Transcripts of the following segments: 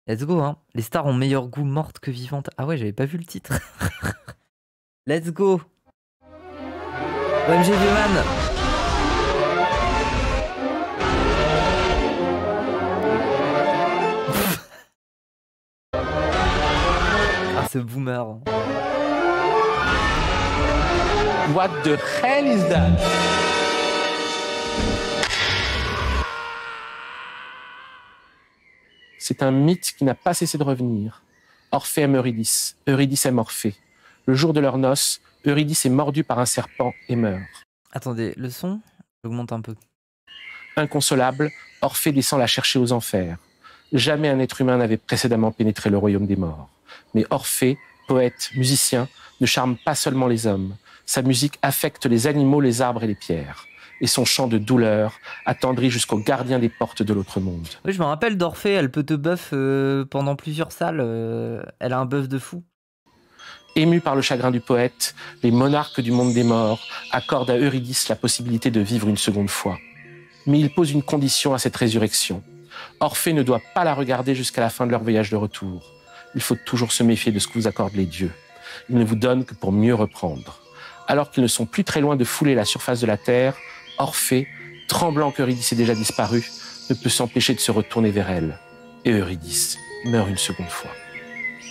Let's go, hein. Les stars ont meilleur goût mortes que vivantes. Ah ouais, j'avais pas vu le titre. Let's go. OMG Viewman. Ah, ce boomer. What the hell is that? C'est un mythe qui n'a pas cessé de revenir. Orphée aime Eurydice, Eurydice aime Orphée. Le jour de leurs noces, Eurydice est mordue par un serpent et meurt. Attendez, le son, j'augmente un peu. Inconsolable, Orphée descend la chercher aux enfers. Jamais un être humain n'avait précédemment pénétré le royaume des morts. Mais Orphée, poète, musicien, ne charme pas seulement les hommes. Sa musique affecte les animaux, les arbres et les pierres. Et son chant de douleur attendrit jusqu'au gardien des portes de l'autre monde. Oui, je me rappelle d'Orphée, elle peut te buff pendant plusieurs salles. Elle a un buff de fou. Émus par le chagrin du poète, les monarques du monde des morts accordent à Eurydice la possibilité de vivre une seconde fois. Mais ils posent une condition à cette résurrection. Orphée ne doit pas la regarder jusqu'à la fin de leur voyage de retour. Il faut toujours se méfier de ce que vous accordent les dieux. Ils ne vous donnent que pour mieux reprendre. Alors qu'ils ne sont plus très loin de fouler la surface de la terre, Orphée, tremblant qu'Eurydice ait déjà disparu, ne peut s'empêcher de se retourner vers elle. Et Eurydice meurt une seconde fois.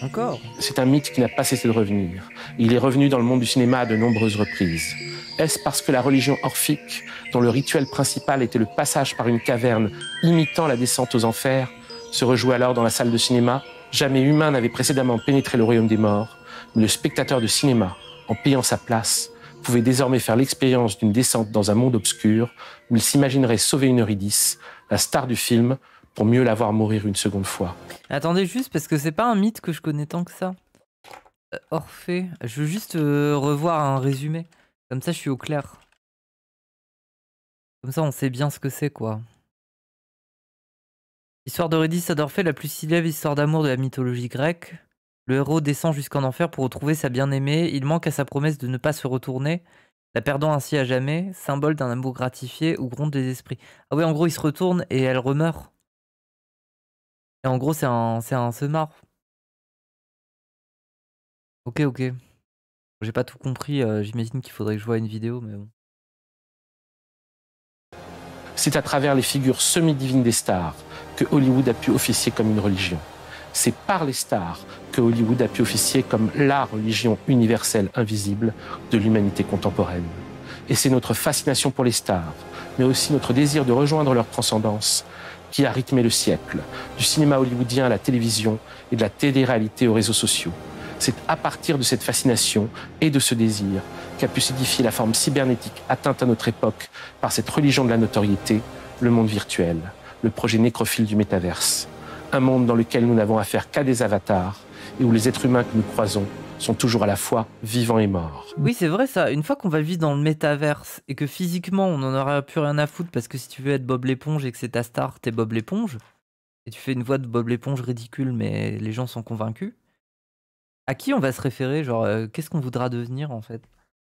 Encore? C'est un mythe qui n'a pas cessé de revenir. Il est revenu dans le monde du cinéma à de nombreuses reprises. Est-ce parce que la religion orphique, dont le rituel principal était le passage par une caverne imitant la descente aux enfers, se rejouait alors dans la salle de cinéma? Jamais humain n'avait précédemment pénétré le royaume des morts, mais le spectateur de cinéma, en payant sa place, pouvait désormais faire l'expérience d'une descente dans un monde obscur où il s'imaginerait sauver une Eurydice, la star du film, pour mieux la voir mourir une seconde fois. Attendez juste, parce que c'est pas un mythe que je connais tant que ça. Orphée, je veux juste revoir un résumé. Comme ça, je suis au clair. Comme ça, on sait bien ce que c'est, quoi. Histoire d'Eurydice et d'Orphée, la plus célèbre histoire d'amour de la mythologie grecque. Le héros descend jusqu'en enfer pour retrouver sa bien-aimée. Il manque à sa promesse de ne pas se retourner, la perdant ainsi à jamais, symbole d'un amour gratifié où grondent les esprits. Ah oui, en gros, il se retourne et elle remeurt. Et en gros, c'est un seumar. Ok, ok. J'ai pas tout compris, j'imagine qu'il faudrait que je voie une vidéo, mais bon. C'est à travers les figures semi-divines des stars que Hollywood a pu officier comme une religion. C'est par les stars que Hollywood a pu officier comme la religion universelle invisible de l'humanité contemporaine. Et c'est notre fascination pour les stars, mais aussi notre désir de rejoindre leur transcendance, qui a rythmé le siècle, du cinéma hollywoodien à la télévision et de la télé-réalité aux réseaux sociaux. C'est à partir de cette fascination et de ce désir qu'a pu s'édifier la forme cybernétique atteinte à notre époque par cette religion de la notoriété, le monde virtuel, le projet nécrophile du métaverse. Un monde dans lequel nous n'avons affaire qu'à des avatars et où les êtres humains que nous croisons sont toujours à la fois vivants et morts. Oui, c'est vrai ça. Une fois qu'on va vivre dans le métaverse et que physiquement on n'en aura plus rien à foutre parce que si tu veux être Bob l'éponge et que c'est ta star, t'es Bob l'éponge, et tu fais une voix de Bob l'éponge ridicule mais les gens sont convaincus, à qui on va se référer? Genre, qu'est-ce qu'on voudra devenir en fait?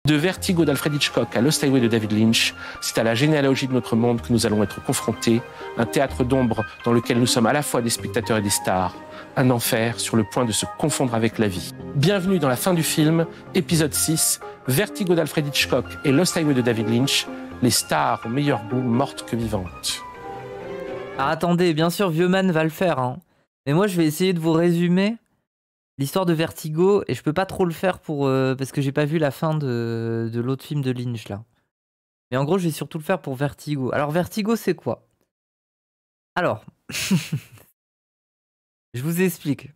De Vertigo d'Alfred Hitchcock à Lost Highway de David Lynch, c'est à la généalogie de notre monde que nous allons être confrontés, un théâtre d'ombre dans lequel nous sommes à la fois des spectateurs et des stars, un enfer sur le point de se confondre avec la vie. Bienvenue dans la fin du film, épisode 6, Vertigo d'Alfred Hitchcock et Lost Highway de David Lynch, les stars au meilleur goût mortes que vivantes. Ah, attendez, bien sûr, Vieuxman va le faire, hein. Mais moi je vais essayer de vous résumer l'histoire de Vertigo, et je peux pas trop le faire pour parce que j'ai pas vu la fin de l'autre film de Lynch là. Mais en gros, je vais surtout le faire pour Vertigo. Alors Vertigo, c'est quoi? Alors, je vous explique.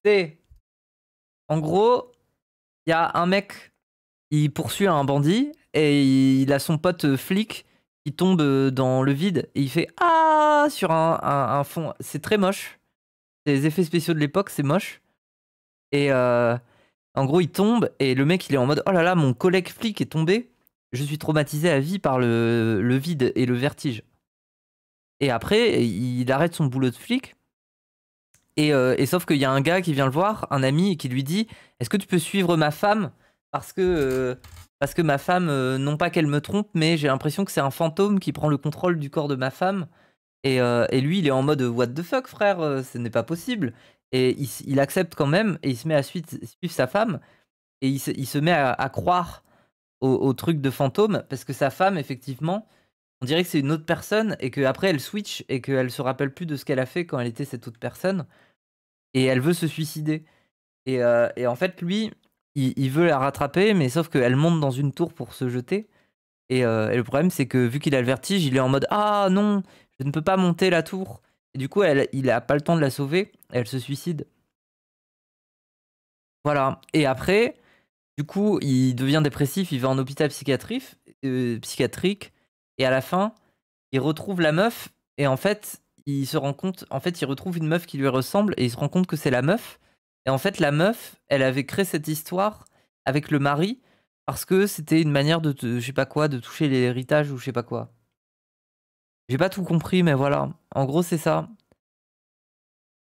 C'est en gros, il y a un mec, il poursuit un bandit et il a son pote flic qui tombe dans le vide et il fait ah sur un fond. C'est très moche. Les effets spéciaux de l'époque, c'est moche. Et en gros, il tombe et le mec, il est en mode oh là là, mon collègue flic est tombé. Je suis traumatisé à vie par le vide et le vertige. Et après, il arrête son boulot de flic. Et sauf qu'il y a un gars qui vient le voir, un ami, et qui lui dit est-ce que tu peux suivre ma femme parce que ma femme, non pas qu'elle me trompe, mais j'ai l'impression que c'est un fantôme qui prend le contrôle du corps de ma femme. Et lui, il est en mode what the fuck, frère, ce n'est pas possible. Et il accepte quand même et il se met à suivre sa femme et il se met à croire au truc de fantôme parce que sa femme, effectivement, on dirait que c'est une autre personne et qu'après elle switch et qu'elle se rappelle plus de ce qu'elle a fait quand elle était cette autre personne et elle veut se suicider. Et en fait, lui, il veut la rattraper, mais sauf qu'elle monte dans une tour pour se jeter. Et le problème, c'est que vu qu'il a le vertige, il est en mode ah non, je ne peux pas monter la tour. Et du coup, il a pas le temps de la sauver. Elle se suicide. Voilà. Et après, du coup, il devient dépressif. Il va en hôpital psychiatrique. Et à la fin, il retrouve la meuf. Et en fait, il se rend compte. En fait, il retrouve une meuf qui lui ressemble. Et il se rend compte que c'est la meuf. Et en fait, la meuf, elle avait créé cette histoire avec le mari. Parce que c'était une manière je sais pas quoi, de toucher l'héritage ou je sais pas quoi. J'ai pas tout compris, mais voilà. En gros, c'est ça.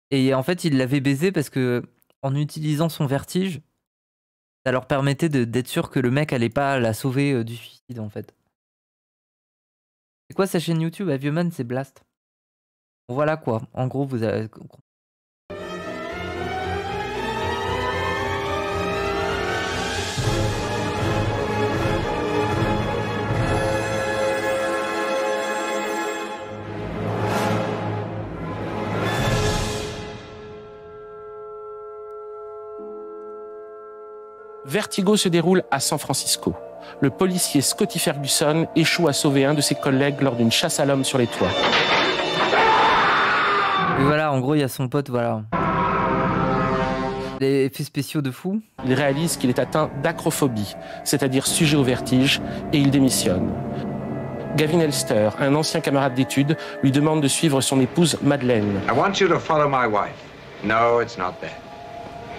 Et en fait, il l'avait baisé parce que en utilisant son vertige, ça leur permettait d'être sûr que le mec allait pas la sauver du suicide, en fait. C'est quoi sa chaîne YouTube à Vieux Man, c'est Blast. Bon, voilà quoi. En gros, vous avez... Vertigo se déroule à San Francisco. Le policier Scotty Ferguson échoue à sauver un de ses collègues lors d'une chasse à l'homme sur les toits. Et voilà, en gros, il y a son pote, voilà. Les effets spéciaux de fou. Il réalise qu'il est atteint d'acrophobie, c'est-à-dire sujet au vertige, et il démissionne. Gavin Elster, un ancien camarade d'études, lui demande de suivre son épouse Madeleine. I want you to follow my wife. No, it's not that.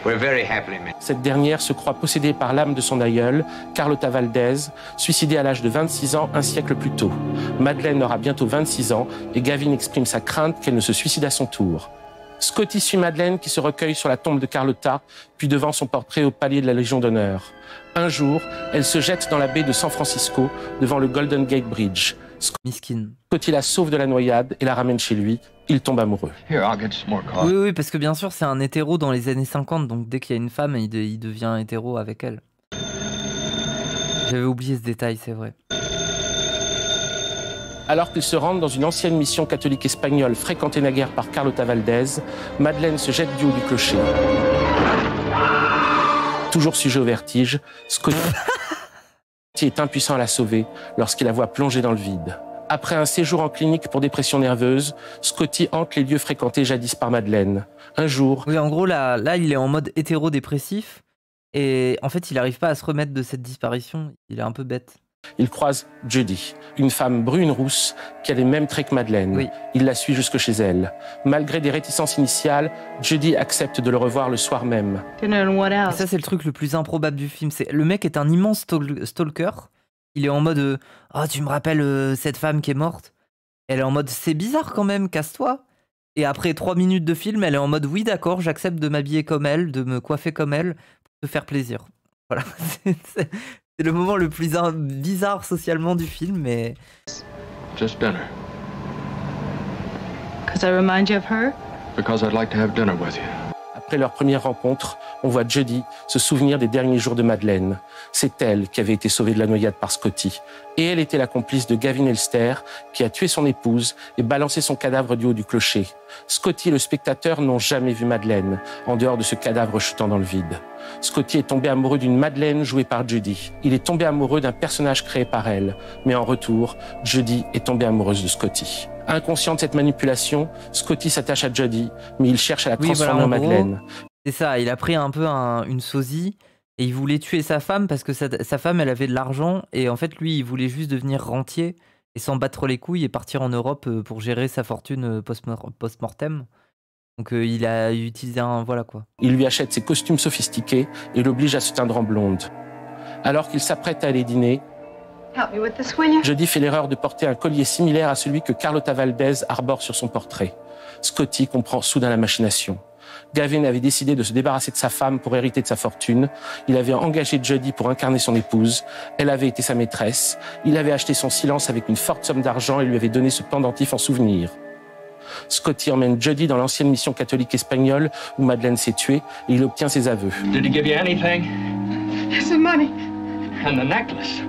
We're very happily married. Cette dernière se croit possédée par l'âme de son aïeul, Carlota Valdez, suicidée à l'âge de 26 ans un siècle plus tôt. Madeleine aura bientôt 26 ans et Gavin exprime sa crainte qu'elle ne se suicide à son tour. Scotty suit Madeleine qui se recueille sur la tombe de Carlota, puis devant son portrait au palier de la Légion d'honneur. Un jour, elle se jette dans la baie de San Francisco, devant le Golden Gate Bridge. Miskin. Scotty la sauve de la noyade et la ramène chez lui. Il tombe amoureux. Here, I'll get some more coffee. Oui, parce que bien sûr, c'est un hétéro dans les années 50, donc dès qu'il y a une femme, il devient hétéro avec elle. J'avais oublié ce détail, c'est vrai. Alors qu'ils se rendent dans une ancienne mission catholique espagnole fréquentée naguère par Carlota Valdez, Madeleine se jette du haut du clocher. Toujours sujet au vertige, Scotty est impuissant à la sauver lorsqu'il la voit plonger dans le vide. Après un séjour en clinique pour dépression nerveuse, Scotty hante les lieux fréquentés jadis par Madeleine. Un jour... Oui, en gros, là, il est en mode hétéro-dépressif. Et en fait, il n'arrive pas à se remettre de cette disparition. Il est un peu bête. Il croise Judy, une femme brune-rousse qui a les mêmes traits que Madeleine. Oui. Il la suit jusque chez elle. Malgré des réticences initiales, Judy accepte de le revoir le soir même. Et ça, c'est le truc le plus improbable du film. Le mec est un immense stalker. Il est en mode oh, tu me rappelles cette femme qui est morte. Elle est en mode c'est bizarre quand même, casse-toi. Et après 3 minutes de film, elle est en mode oui, d'accord, j'accepte de m'habiller comme elle, de me coiffer comme elle, pour te faire plaisir. Voilà. C'est le moment le plus bizarre socialement du film, mais. Just dinner. Because I remind you of her? Because I'd like to have dinner with you. Après leur première rencontre, on voit Judy se souvenir des derniers jours de Madeleine. C'est elle qui avait été sauvée de la noyade par Scotty. Et elle était la complice de Gavin Elster, qui a tué son épouse et balancé son cadavre du haut du clocher. Scotty et le spectateur n'ont jamais vu Madeleine, en dehors de ce cadavre chutant dans le vide. Scotty est tombé amoureux d'une Madeleine jouée par Judy. Il est tombé amoureux d'un personnage créé par elle. Mais en retour, Judy est tombée amoureuse de Scotty. Inconscient de cette manipulation, Scotty s'attache à Judy, mais il cherche à la transformer en Madeleine. C'est ça, il a pris un peu une sosie et il voulait tuer sa femme parce que sa femme, elle avait de l'argent et en fait, lui, il voulait juste devenir rentier et s'en battre les couilles et partir en Europe pour gérer sa fortune post-mortem. Donc il a utilisé voilà quoi. Il lui achète ses costumes sophistiqués et l'oblige à se teindre en blonde. Alors qu'il s'apprête à aller dîner, Judy fait l'erreur de porter un collier similaire à celui que Carlota Valdez arbore sur son portrait. Scotty comprend soudain la machination. Gavin avait décidé de se débarrasser de sa femme pour hériter de sa fortune. Il avait engagé Judy pour incarner son épouse. Elle avait été sa maîtresse. Il avait acheté son silence avec une forte somme d'argent et lui avait donné ce pendentif en souvenir. Scotty emmène Jody dans l'ancienne mission catholique espagnole où Madeleine s'est tuée et il obtient ses aveux. Did he give you anything? Some money. And the necklace.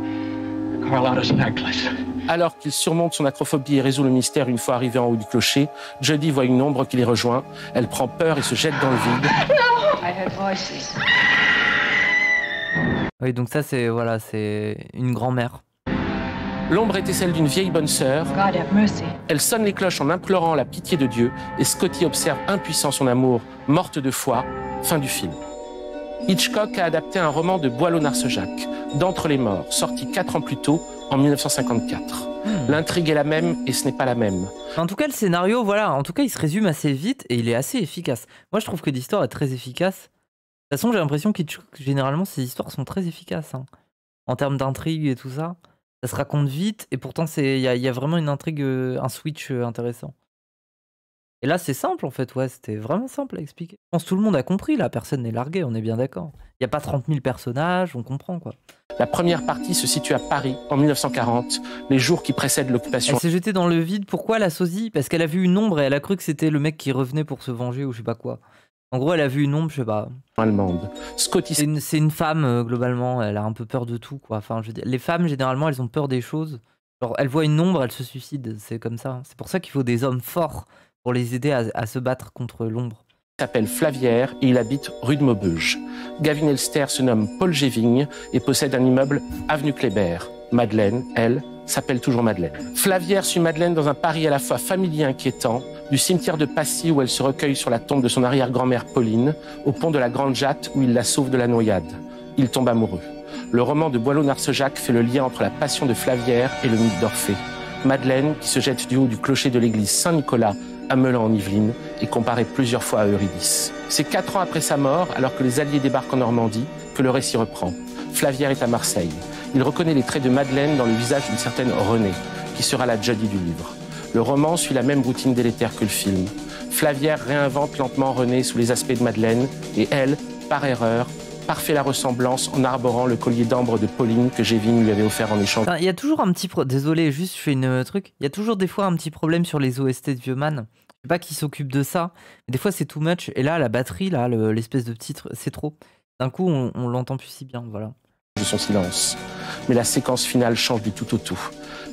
Carlotta's necklace. Alors qu'il surmonte son acrophobie et résout le mystère une fois arrivé en haut du clocher, Jody voit une ombre qui les rejoint. Elle prend peur et se jette dans le vide. I heard voices. Oui, donc ça, c'est voilà, c'est une grand-mère. L'ombre était celle d'une vieille bonne sœur. God have mercy. Elle sonne les cloches en implorant la pitié de Dieu et Scotty observe impuissant son amour, morte de foi. Fin du film. Hitchcock a adapté un roman de Boileau-Narcejac, D'entre les morts, sorti 4 ans plus tôt, en 1954. L'intrigue est la même et ce n'est pas la même. En tout cas, le scénario, voilà, en tout cas, il se résume assez vite et il est assez efficace. Moi, je trouve que l'histoire est très efficace. De toute façon, j'ai l'impression que généralement, ces histoires sont très efficaces. Hein. En termes d'intrigue et tout ça, ça se raconte vite et pourtant, il y a vraiment une intrigue, un switch intéressant. Et là, c'est simple en fait, ouais, c'était vraiment simple à expliquer. Je pense que tout le monde a compris, là, personne n'est largué, on est bien d'accord. Il n'y a pas 30 000 personnages, on comprend quoi. La première partie se situe à Paris en 1940, les jours qui précèdent l'occupation. Elle s'est jetée dans le vide, pourquoi la sosie? Parce qu'elle a vu une ombre et elle a cru que c'était le mec qui revenait pour se venger ou je sais pas quoi. En gros, elle a vu une ombre, je sais pas. Allemande. Scotty. C'est une femme, globalement, elle a un peu peur de tout quoi. Enfin, je veux dire, les femmes, généralement, elles ont peur des choses. Genre, elles voient une ombre, elles se suicident, c'est comme ça. C'est pour ça qu'il faut des hommes forts pour les aider à se battre contre l'ombre. Il s'appelle Flavière et il habite rue de Maubeuge. Gavin Elster se nomme Paul Gévigne et possède un immeuble avenue Kléber. Madeleine, elle, s'appelle toujours Madeleine. Flavière suit Madeleine dans un Paris à la fois familier et inquiétant, du cimetière de Passy où elle se recueille sur la tombe de son arrière-grand-mère Pauline, au pont de la Grande Jatte où il la sauve de la noyade. Il tombe amoureux. Le roman de Boileau-Narcejac fait le lien entre la passion de Flavière et le mythe d'Orphée. Madeleine, qui se jette du haut du clocher de l'église Saint-Nicolas à Meulan en Yvelines, est comparée plusieurs fois à Eurydice. C'est 4 ans après sa mort, alors que les Alliés débarquent en Normandie, que le récit reprend. Flavière est à Marseille. Il reconnaît les traits de Madeleine dans le visage d'une certaine Renée, qui sera la Jody du livre. Le roman suit la même routine délétère que le film. Flavière réinvente lentement Renée sous les aspects de Madeleine, et elle, par erreur, parfait la ressemblance en arborant le collier d'ambre de Pauline que Gévigne lui avait offert en échange. Il y a toujours un petit... Désolé, juste je fais une truc. Il y a toujours des fois un petit problème sur les OST de Vieux Man. Je sais pas qui s'occupe de ça. Mais des fois c'est too much. Et là, la batterie, là, l'espèce de titre, c'est trop. D'un coup, on l'entend plus si bien, voilà. De son silence. Mais la séquence finale change du tout au tout.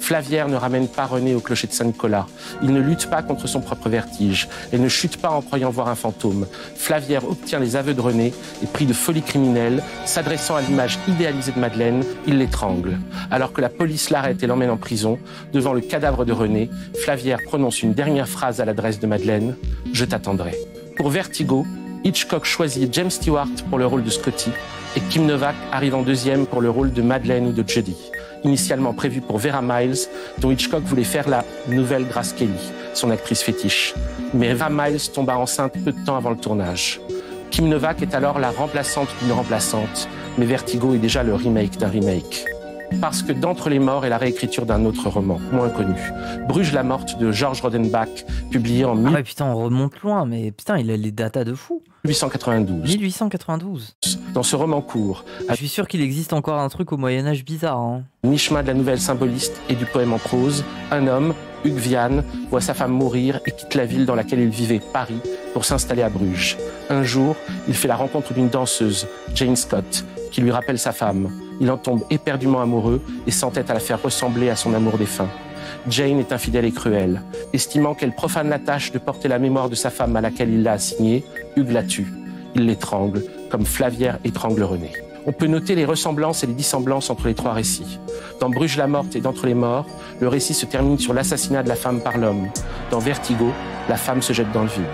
Flavière ne ramène pas Renée au clocher de Saint-Nicolas. Il ne lutte pas contre son propre vertige. Elle ne chute pas en croyant voir un fantôme. Flavière obtient les aveux de Renée et, pris de folie criminelle, s'adressant à l'image idéalisée de Madeleine, il l'étrangle. Alors que la police l'arrête et l'emmène en prison, devant le cadavre de Renée, Flavière prononce une dernière phrase à l'adresse de Madeleine : « Je t'attendrai ». Pour Vertigo, Hitchcock choisit James Stewart pour le rôle de Scotty et Kim Novak arrive en deuxième pour le rôle de Madeleine ou de Jody. Initialement prévu pour Vera Miles, dont Hitchcock voulait faire la nouvelle Grace Kelly, son actrice fétiche. Mais Vera Miles tomba enceinte peu de temps avant le tournage. Kim Novak est alors la remplaçante d'une remplaçante, mais Vertigo est déjà le remake d'un remake. Parce que D'entre les morts est la réécriture d'un autre roman, moins connu. Bruges la morte de George Rodenbach, publié en Ah ouais, putain, on remonte loin, mais putain, il a les datas de fou. 1892. 1892. Dans ce roman court, Je suis sûr qu'il existe encore un truc au Moyen-Âge bizarre. Hein. mi-chemin de la nouvelle symboliste et du poème en prose, un homme, Hugues Viane, voit sa femme mourir et quitte la ville dans laquelle il vivait, Paris, pour s'installer à Bruges. Un jour, il fait la rencontre d'une danseuse, Jane Scott, qui lui rappelle sa femme. Il en tombe éperdument amoureux et s'entête à la faire ressembler à son amour défunt. Jane est infidèle et cruelle. Estimant qu'elle profane la tâche de porter la mémoire de sa femme à laquelle il l'a assignée, Hugues la tue. Il l'étrangle, comme Flavière étrangle Renée. On peut noter les ressemblances et les dissemblances entre les trois récits. Dans Bruges la morte et D'entre les morts, le récit se termine sur l'assassinat de la femme par l'homme. Dans Vertigo, la femme se jette dans le vide.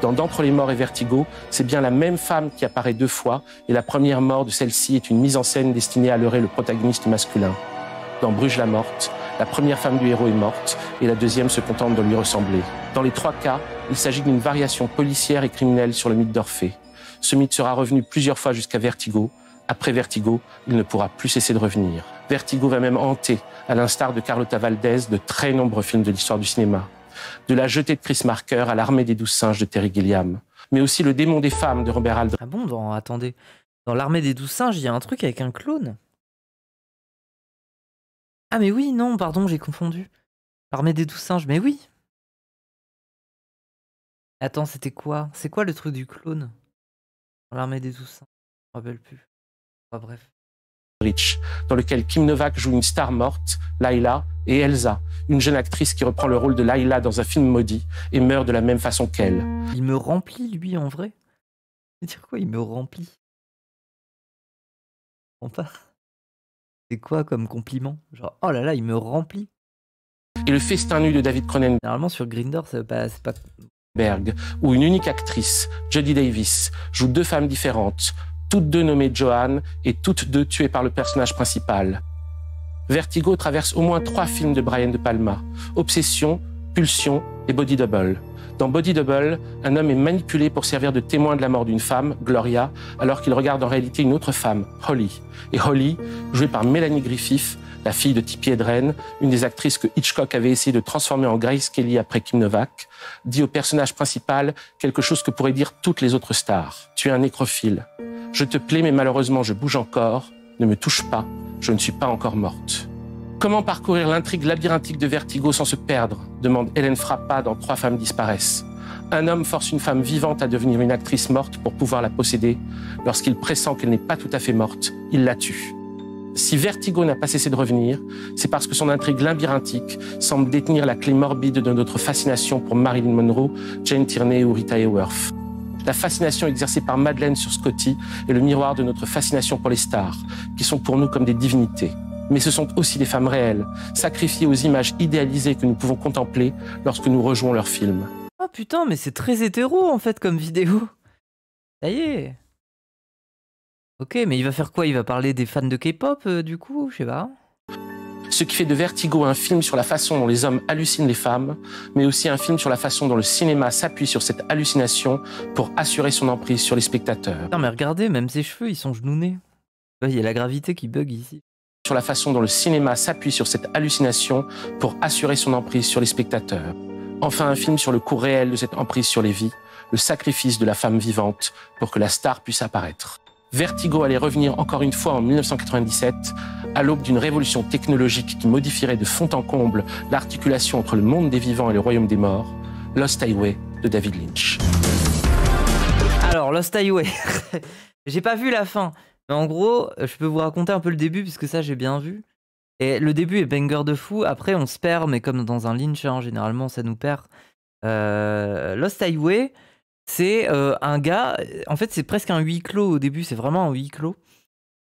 Dans D'entre les morts et Vertigo, c'est bien la même femme qui apparaît 2 fois, et la première mort de celle-ci est une mise en scène destinée à leurrer le protagoniste masculin. Dans Bruges la morte, la première femme du héros est morte, et la deuxième se contente de lui ressembler. Dans les 3 cas, il s'agit d'une variation policière et criminelle sur le mythe d'Orphée. Ce mythe sera revenu plusieurs fois jusqu'à Vertigo. Après Vertigo, il ne pourra plus cesser de revenir. Vertigo va même hanter, à l'instar de Carlota Valdez, de très nombreux films de l'histoire du cinéma. De La Jetée de Chris Marker à L'Armée des 12 singes de Terry Gilliam. Mais aussi Le Démon des femmes de Robert Aldrin. Ah bon, attendez. Dans L'Armée des 12 singes, il y a un truc avec un clone. Ah mais oui, non, pardon, j'ai confondu. L'Armée des 12 singes, mais oui. Attends, c'était quoi? C'est quoi le truc du clone? Dans l'armée des Oussins? Je me rappelle plus. Enfin, bref. Rich, dans lequel Kim Novak joue une star morte, Layla, et Elsa, une jeune actrice qui reprend le rôle de Layla dans un film maudit et meurt de la même façon qu'elle. Il me remplit, lui, en vrai? Ça veut dire quoi, il me remplit? Je comprends pas. C'est quoi comme compliment? Genre, oh là là, il me remplit. Et le festin nu de David Cronenberg, Généralement, sur Grindr, c'est pas... où une unique actrice, Jodie Davis, joue 2 femmes différentes, toutes 2 nommées Joanne et toutes 2 tuées par le personnage principal. Vertigo traverse au moins 3 films de Brian De Palma, Obsession, Pulsion et Body Double. Dans Body Double, un homme est manipulé pour servir de témoin de la mort d'une femme, Gloria, alors qu'il regarde en réalité une autre femme, Holly. Et Holly, jouée par Mélanie Griffith, la fille de Tippi Hedren, une des actrices que Hitchcock avait essayé de transformer en Grace Kelly après Kim Novak, dit au personnage principal quelque chose que pourraient dire toutes les autres stars. Tu es un nécrophile. Je te plais, mais malheureusement je bouge encore. Ne me touche pas, je ne suis pas encore morte. Comment parcourir l'intrigue labyrinthique de Vertigo sans se perdre, demande Hélène Frappa dans 3 femmes disparaissent. Un homme force une femme vivante à devenir une actrice morte pour pouvoir la posséder. Lorsqu'il pressent qu'elle n'est pas tout à fait morte, il la tue. Si Vertigo n'a pas cessé de revenir, c'est parce que son intrigue labyrinthique semble détenir la clé morbide de notre fascination pour Marilyn Monroe, Jane Tierney ou Rita Hayworth. La fascination exercée par Madeleine sur Scotty est le miroir de notre fascination pour les stars, qui sont pour nous comme des divinités. Mais ce sont aussi des femmes réelles, sacrifiées aux images idéalisées que nous pouvons contempler lorsque nous rejouons leurs films. Oh putain, mais c'est très hétéro, en fait, comme vidéo. Ça y est. Ok, mais il va faire quoi? Il va parler des fans de K-pop, du coup? Je sais pas. Ce qui fait de Vertigo un film sur la façon dont les hommes hallucinent les femmes, mais aussi un film sur la façon dont le cinéma s'appuie sur cette hallucination pour assurer son emprise sur les spectateurs. Putain, mais regardez, même ses cheveux, ils sont genounés. Ouais, il y a la gravité qui bug ici. Sur la façon dont le cinéma s'appuie sur cette hallucination pour assurer son emprise sur les spectateurs. Enfin, un film sur le coût réel de cette emprise sur les vies, le sacrifice de la femme vivante pour que la star puisse apparaître. Vertigo allait revenir encore une fois en 1997, à l'aube d'une révolution technologique qui modifierait de fond en comble l'articulation entre le monde des vivants et le royaume des morts, Lost Highway de David Lynch. Alors, Lost Highway. J'ai pas vu la fin. Mais en gros, je peux vous raconter un peu le début, puisque ça, j'ai bien vu. Et le début est banger de fou. Après, on se perd, mais comme dans un Lynch, hein, généralement, ça nous perd. Lost Highway, c'est un gars... En fait, c'est presque un huis clos au début. C'est vraiment un huis clos.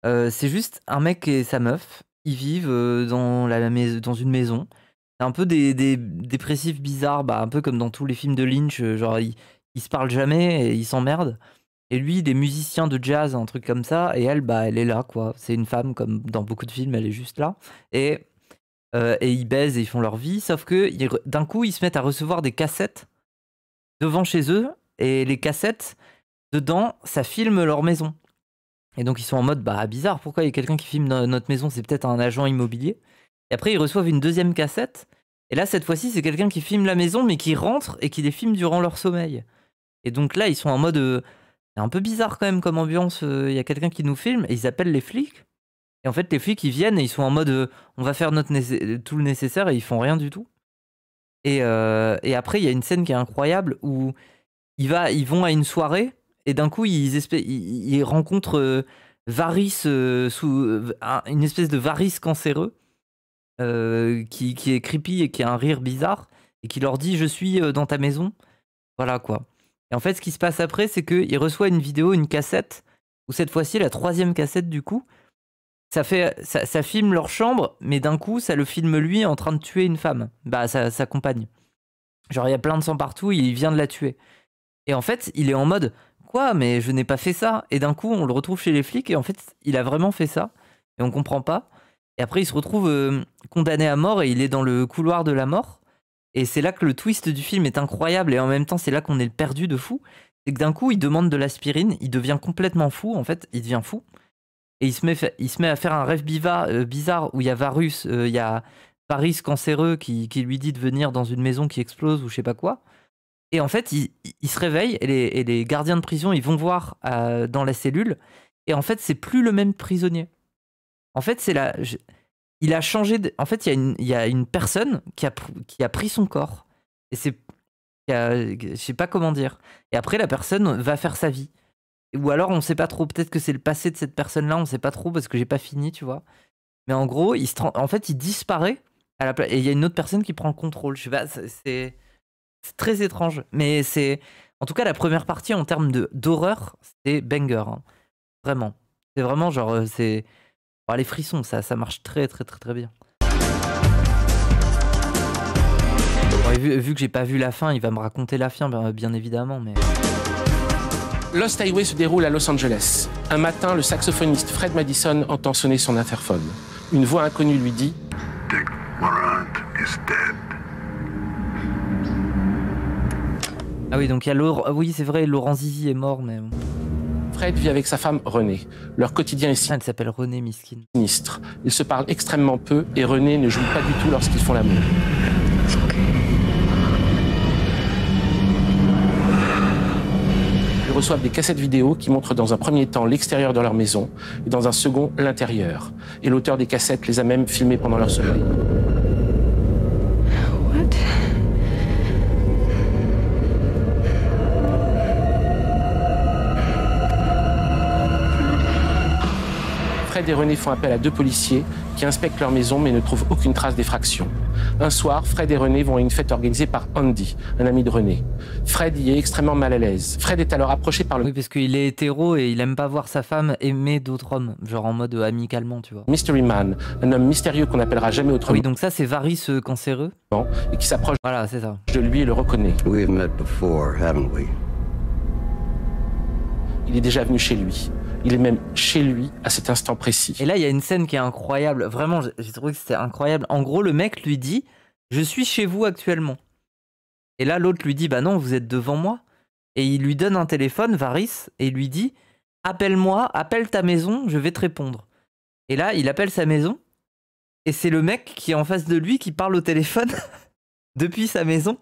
C'est juste un mec et sa meuf. Ils vivent dans une maison. C'est un peu des dépressifs bizarres, bah, un peu comme dans tous les films de Lynch. Genre, ils se parlent jamais et ils s'emmerdent. Et lui, il est musicien de jazz, un truc comme ça. Et elle, bah, elle est là, quoi. C'est une femme, comme dans beaucoup de films, elle est juste là. Et ils baisent et ils font leur vie. Sauf que d'un coup, ils se mettent à recevoir des cassettes devant chez eux. Et les cassettes, dedans, ça filme leur maison. Et donc, ils sont en mode, bah, bizarre, pourquoi il y a quelqu'un qui filme notre maison? C'est peut-être un agent immobilier. Et après, ils reçoivent une deuxième cassette. Et là, cette fois-ci, c'est quelqu'un qui filme la maison, mais qui rentre et qui les filme durant leur sommeil. Et donc là, ils sont en mode... c'est un peu bizarre quand même comme ambiance. Il y a quelqu'un qui nous filme et ils appellent les flics. Et en fait, les flics, ils viennent et ils sont en mode on va faire tout le nécessaire et ils font rien du tout. Et après, il y a une scène qui est incroyable où ils vont à une soirée et d'un coup, ils rencontrent Varys, une espèce de Varys cancéreux qui est creepy et qui a un rire bizarre et qui leur dit je suis dans ta maison. Voilà quoi. Et en fait, ce qui se passe après, c'est qu'il reçoit une vidéo, une cassette, où cette fois-ci, la 3e cassette, du coup, ça filme leur chambre, mais d'un coup, ça le filme lui en train de tuer une femme, bah sa compagne. Genre, il y a plein de sang partout, il vient de la tuer. Et en fait, il est en mode, quoi, mais je n'ai pas fait ça. Et d'un coup, on le retrouve chez les flics, et en fait, il a vraiment fait ça, et on comprend pas. Et après, il se retrouve condamné à mort, et il est dans le couloir de la mort. Et c'est là que le twist du film est incroyable et en même temps c'est là qu'on est perdu de fou. C'est que d'un coup il demande de l'aspirine, il devient complètement fou en fait, il devient fou. Et il se met à faire un rêve bizarre où il y a Varus, il y a Varys cancéreux qui lui dit de venir dans une maison qui explose ou je sais pas quoi. Et en fait il se réveille et les gardiens de prison ils vont voir dans la cellule et en fait c'est plus le même prisonnier. En fait c'est la... Il a changé. En fait, il y a une personne qui a pris son corps et qui Je sais pas comment dire. Et après, la personne va faire sa vie. Ou alors, on sait pas trop. Peut-être que c'est le passé de cette personne-là, on sait pas trop parce que j'ai pas fini, tu vois. Mais en gros, en fait, il disparaît à la place. Et il y a une autre personne qui prend le contrôle. Je sais pas, c'est très étrange. Mais c'est. En tout cas, la première partie en termes d'horreur, c'est banger. Hein. Vraiment. C'est vraiment genre. C'est. Oh, les frissons, ça marche très bien. Bon, vu que j'ai pas vu la fin, il va me raconter la fin, bien évidemment. Mais. Lost Highway se déroule à Los Angeles. Un matin, le saxophoniste Fred Madison entend sonner son interphone. Une voix inconnue lui dit « Dick Morant is dead ». Ah oui, donc il y a oui, c'est vrai, Laurent Zizi est mort, mais... Fred vit avec sa femme Renée. Leur quotidien est elle s'appelle Renée Miskin. Sinistre. Ils se parlent extrêmement peu et Renée ne joue pas du tout lorsqu'ils font l'amour. Ils reçoivent des cassettes vidéo qui montrent dans un premier temps l'extérieur de leur maison et dans un second l'intérieur. Et l'auteur des cassettes les a même filmés pendant leur sommeil. What? Fred et Renée font appel à 2 policiers qui inspectent leur maison mais ne trouvent aucune trace d'effraction. Un soir, Fred et Renée vont à une fête organisée par Andy, un ami de Renée. Fred y est extrêmement mal à l'aise. Fred est alors approché par le... Oui, parce qu'il est hétéro et il aime pas voir sa femme aimer d'autres hommes, genre en mode amicalement, tu vois. Mystery Man, un homme mystérieux qu'on n'appellera jamais autrement. Oui, donc ça, c'est Varys cancéreux. Et qui s'approche voilà, c'est ça. de lui et le reconnaît. We've met before, haven't we? Il est déjà venu chez lui. Il est même chez lui à cet instant précis. Et là, il y a une scène qui est incroyable. Vraiment, j'ai trouvé que c'était incroyable. En gros, le mec lui dit « Je suis chez vous actuellement ». Et là, l'autre lui dit « Bah non, vous êtes devant moi ». Et il lui donne un téléphone, Varys, et il lui dit « Appelle-moi, appelle ta maison, je vais te répondre ». Et là, il appelle sa maison. Et c'est le mec qui est en face de lui qui parle au téléphone depuis sa maison.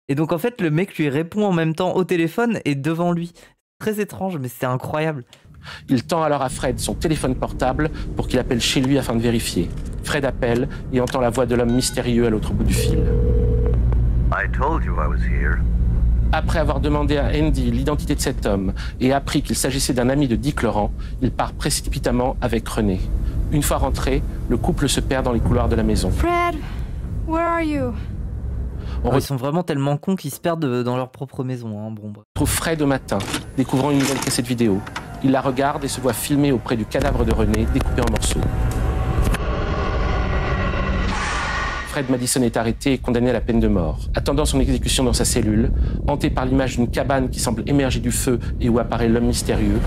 Et donc, en fait, le mec lui répond en même temps au téléphone et devant lui. Très étrange, mais c'était incroyable. Il tend alors à Fred son téléphone portable pour qu'il appelle chez lui afin de vérifier. Fred appelle et entend la voix de l'homme mystérieux à l'autre bout du fil. I told you I was here. Après avoir demandé à Andy l'identité de cet homme et appris qu'il s'agissait d'un ami de Dick Laurent, il part précipitamment avec Renée. Une fois rentré, le couple se perd dans les couloirs de la maison. Fred, where are you? Ils sont vraiment tellement cons qu'ils se perdent dans leur propre maison. Hein. Bon, bref. Trouve Fred au matin, découvrant une nouvelle cassette vidéo. Il la regarde et se voit filmer auprès du cadavre de Renée, découpé en morceaux. Fred Madison est arrêté et condamné à la peine de mort. Attendant son exécution dans sa cellule, hanté par l'image d'une cabane qui semble émerger du feu et où apparaît l'homme mystérieux,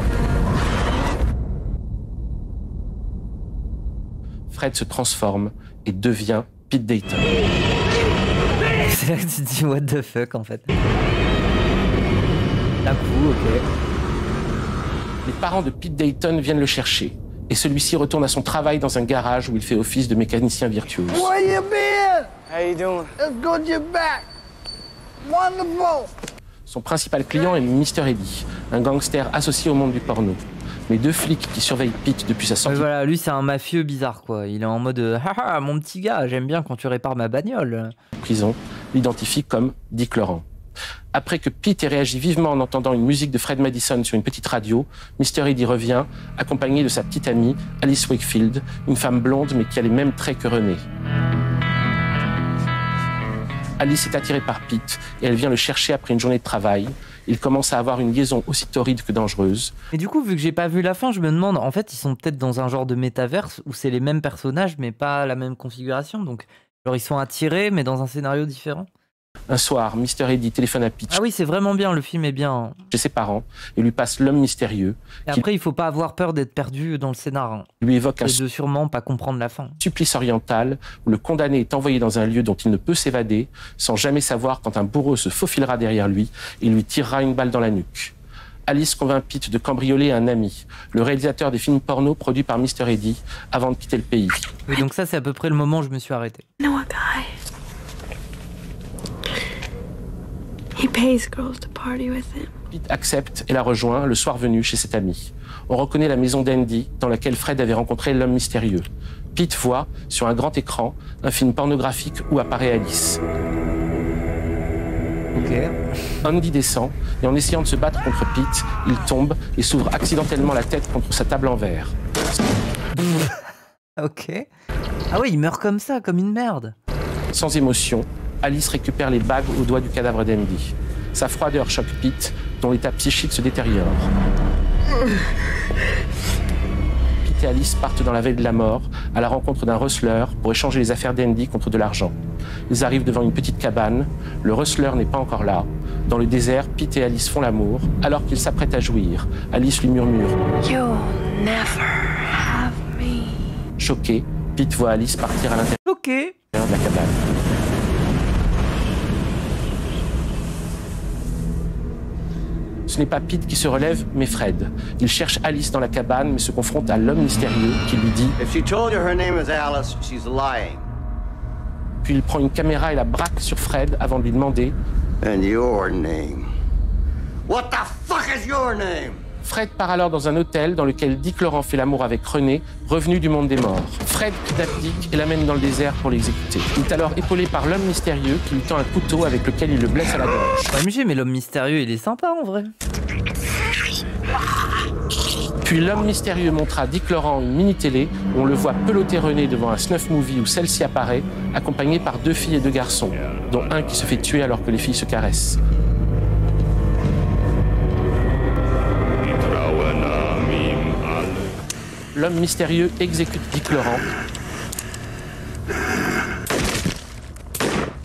Fred se transforme et devient Pete Dayton. C'est là que tu te dis what the fuck en fait. D'un coup, ok. Les parents de Pete Dayton viennent le chercher et celui-ci retourne à son travail dans un garage où il fait office de mécanicien virtuose. Where you been? How you doing? It's good you're back. Wonderful. Son principal client est Mr. Eddie, un gangster associé au monde du porno. Mais 2 flics qui surveillent Pete depuis sa sortie voilà, lui c'est un mafieux bizarre quoi. Il est en mode haha mon petit gars, j'aime bien quand tu répares ma bagnole. de prison l'identifient comme Dick Laurent. Après que Pete ait réagi vivement en entendant une musique de Fred Madison sur une petite radio, Mr. Eddie revient, accompagné de sa petite amie, Alice Wakefield, une femme blonde mais qui a les mêmes traits que Renée. Alice est attirée par Pete et elle vient le chercher après une journée de travail. Ils commencent à avoir une liaison aussi torride que dangereuse. Et du coup, vu que j'ai pas vu la fin, je me demande, en fait, ils sont peut-être dans un genre de métaverse où c'est les mêmes personnages mais pas la même configuration. Donc, genre, ils sont attirés mais dans un scénario différent. Un soir, Mr. Eddie téléphone à Pete Ah oui, c'est vraiment bien, le film est bien. chez ses parents et lui passe l'homme mystérieux Et après, il faut pas avoir peur d'être perdu dans le scénar. Hein. qui lui évoque un Et de sûrement pas comprendre la fin. supplice oriental où le condamné est envoyé dans un lieu dont il ne peut s'évader sans jamais savoir quand un bourreau se faufilera derrière lui et lui tirera une balle dans la nuque. Alice convainc Pete de cambrioler un ami, le réalisateur des films porno produits par Mr. Eddie, avant de quitter le pays. Oui, donc ça, c'est à peu près le moment où je me suis arrêté. I know a guy. He pays girls to party with him. Pete accepte et la rejoint le soir venu chez cet ami. On reconnaît la maison d'Andy dans laquelle Fred avait rencontré l'homme mystérieux. Pete voit, sur un grand écran, un film pornographique où apparaît Alice. Ok. Andy descend et en essayant de se battre contre Pete, il tombe et s'ouvre accidentellement la tête contre sa table en verre. Ok. Ah ouais, il meurt comme ça, comme une merde. Sans émotion, Alice récupère les bagues au doigt du cadavre d'Andy. Sa froideur choque Pete, dont l'état psychique se détériore. Pete et Alice partent dans la veille de la mort, à la rencontre d'un rustler pour échanger les affaires d'Andy contre de l'argent. Ils arrivent devant une petite cabane, le rustler n'est pas encore là. Dans le désert, Pete et Alice font l'amour, alors qu'ils s'apprêtent à jouir. Alice lui murmure « You'll never have me. » Choqué, Pete voit Alice partir à l'intérieur Ok. de la cabane. Ce n'est pas Pete qui se relève, mais Fred. Il cherche Alice dans la cabane, mais se confronte à l'homme mystérieux qui lui dit If she told you her name is Alice, she's lying. Puis il prend une caméra et la braque sur Fred avant de lui demander And your name? What the fuck is your name? Fred part alors dans un hôtel dans lequel Dick Laurent fait l'amour avec René, revenu du monde des morts. Fred kidnappe Dick et l'amène dans le désert pour l'exécuter. Il est alors épaulé par l'homme mystérieux qui lui tend un couteau avec lequel il le blesse à la gorge. OMG, mais l'homme mystérieux, il est sympa en vrai. Puis l'homme mystérieux montre à Dick Laurent une mini-télé où on le voit peloter René devant un snuff movie où celle-ci apparaît, accompagnée par 2 filles et 2 garçons, dont un qui se fait tuer alors que les filles se caressent. L'homme mystérieux exécute Dick Laurent.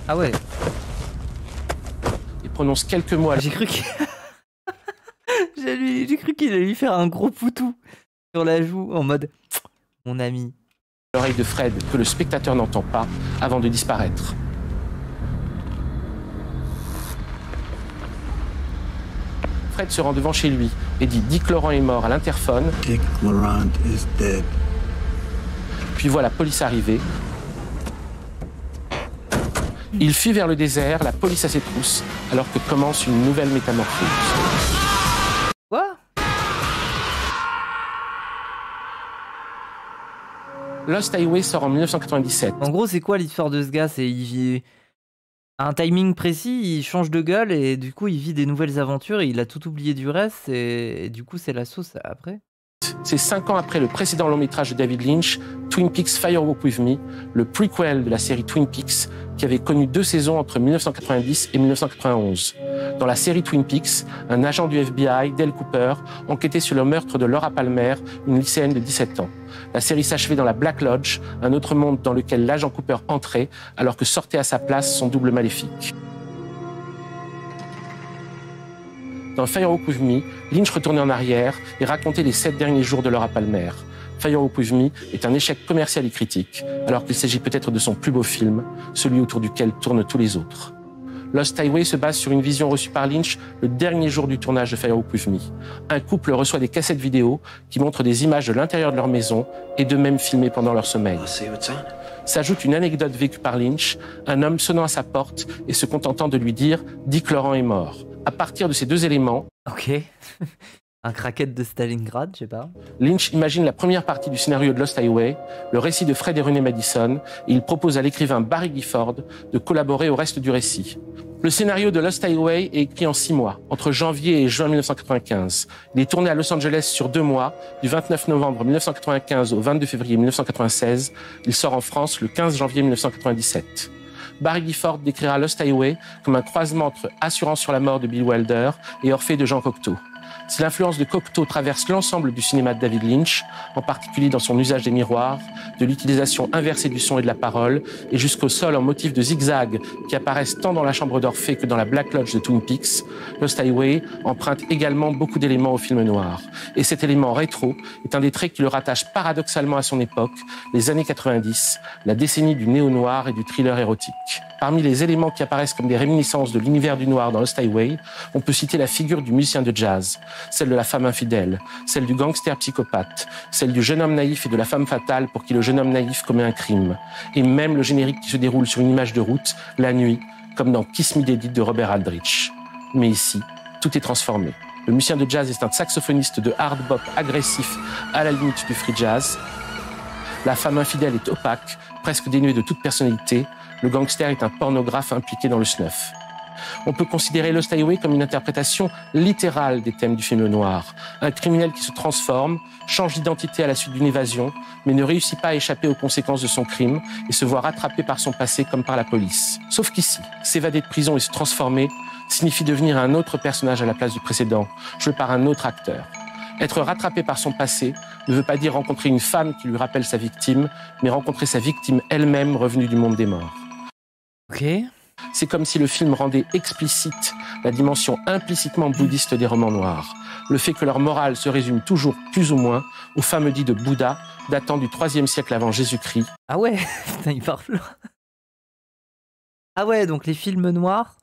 Ah ouais. Et prononce quelques mots à J'ai cru qu'il... J'ai cru qu'il allait lui faire un gros poutou sur la joue en mode mon ami. l'oreille de Fred que le spectateur n'entend pas avant de disparaître. Fred se rend devant chez lui et dit « Dick Laurent est mort » à l'interphone. Dick Laurent is dead. Puis voit la police arriver. Il fuit vers le désert, la police à ses trousses, alors que commence une nouvelle métamorphose. Quoi? Lost Highway sort en 1997. En gros, c'est quoi l'histoire de ce gars? C'est il vit à un timing précis, il change de gueule et du coup, il vit des nouvelles aventures et il a tout oublié du reste et du coup, c'est la sauce après. C'est 5 ans après le précédent long métrage de David Lynch, Twin Peaks Fire Walk With Me, le prequel de la série Twin Peaks, qui avait connu 2 saisons entre 1990 et 1991. Dans la série Twin Peaks, un agent du FBI, Dale Cooper, enquêtait sur le meurtre de Laura Palmer, une lycéenne de 17 ans. La série s'achevait dans la Black Lodge, un autre monde dans lequel l'agent Cooper entrait, alors que sortait à sa place son double maléfique. Dans Fire Walk With Me, Lynch retournait en arrière et racontait les 7 derniers jours de Laura Palmer. Fire Walk With Me est un échec commercial et critique, alors qu'il s'agit peut-être de son plus beau film, celui autour duquel tournent tous les autres. Lost Highway se base sur une vision reçue par Lynch le dernier jour du tournage de Fire Walk With Me. Un couple reçoit des cassettes vidéo qui montrent des images de l'intérieur de leur maison et d'eux-mêmes filmées pendant leur sommeil. S'ajoute une anecdote vécue par Lynch, un homme sonnant à sa porte et se contentant de lui dire « Dick Laurent est mort ». À partir de ces 2 éléments, Ok. Un craquette de Stalingrad, je sais pas. Lynch imagine la première partie du scénario de Lost Highway, le récit de Fred et René Madison, et il propose à l'écrivain Barry Gifford de collaborer au reste du récit. Le scénario de Lost Highway est écrit en 6 mois, entre janvier et juin 1995. Il est tourné à Los Angeles sur 2 mois, du 29 novembre 1995 au 22 février 1996. Il sort en France le 15 janvier 1997. Barry Gifford décrira Lost Highway comme un croisement entre Assurance sur la mort de Bill Wilder et Orphée de Jean Cocteau. Si l'influence de Cocteau traverse l'ensemble du cinéma de David Lynch, en particulier dans son usage des miroirs, de l'utilisation inversée du son et de la parole, et jusqu'au sol en motif de zigzag qui apparaissent tant dans la chambre d'Orphée que dans la Black Lodge de Twin Peaks, Lost Highway emprunte également beaucoup d'éléments au film noir. Et cet élément rétro est un des traits qui le rattache paradoxalement à son époque, les années 90, la décennie du néo-noir et du thriller érotique. Parmi les éléments qui apparaissent comme des réminiscences de l'univers du noir dans Lost Highway, on peut citer la figure du musicien de jazz, celle de la femme infidèle, celle du gangster psychopathe, celle du jeune homme naïf et de la femme fatale pour qui le jeune homme naïf commet un crime, et même le générique qui se déroule sur une image de route, la nuit, comme dans Kiss Me Daddy de Robert Aldrich. Mais ici, tout est transformé. Le musicien de jazz est un saxophoniste de hard bop agressif à la limite du free jazz. La femme infidèle est opaque, presque dénuée de toute personnalité. Le gangster est un pornographe impliqué dans le snuff. On peut considérer Lost Highway comme une interprétation littérale des thèmes du film noir. Un criminel qui se transforme, change d'identité à la suite d'une évasion, mais ne réussit pas à échapper aux conséquences de son crime et se voit rattrapé par son passé comme par la police. Sauf qu'ici, s'évader de prison et se transformer signifie devenir un autre personnage à la place du précédent, joué par un autre acteur. Être rattrapé par son passé ne veut pas dire rencontrer une femme qui lui rappelle sa victime, mais rencontrer sa victime elle-même revenue du monde des morts. Ok. C'est comme si le film rendait explicite la dimension implicitement bouddhiste des romans noirs. Le fait que leur morale se résume toujours plus ou moins au fameux dit de Bouddha datant du IIIe siècle avant Jésus-Christ. Ah ouais, putain, il parle. Ah ouais, donc les films noirs,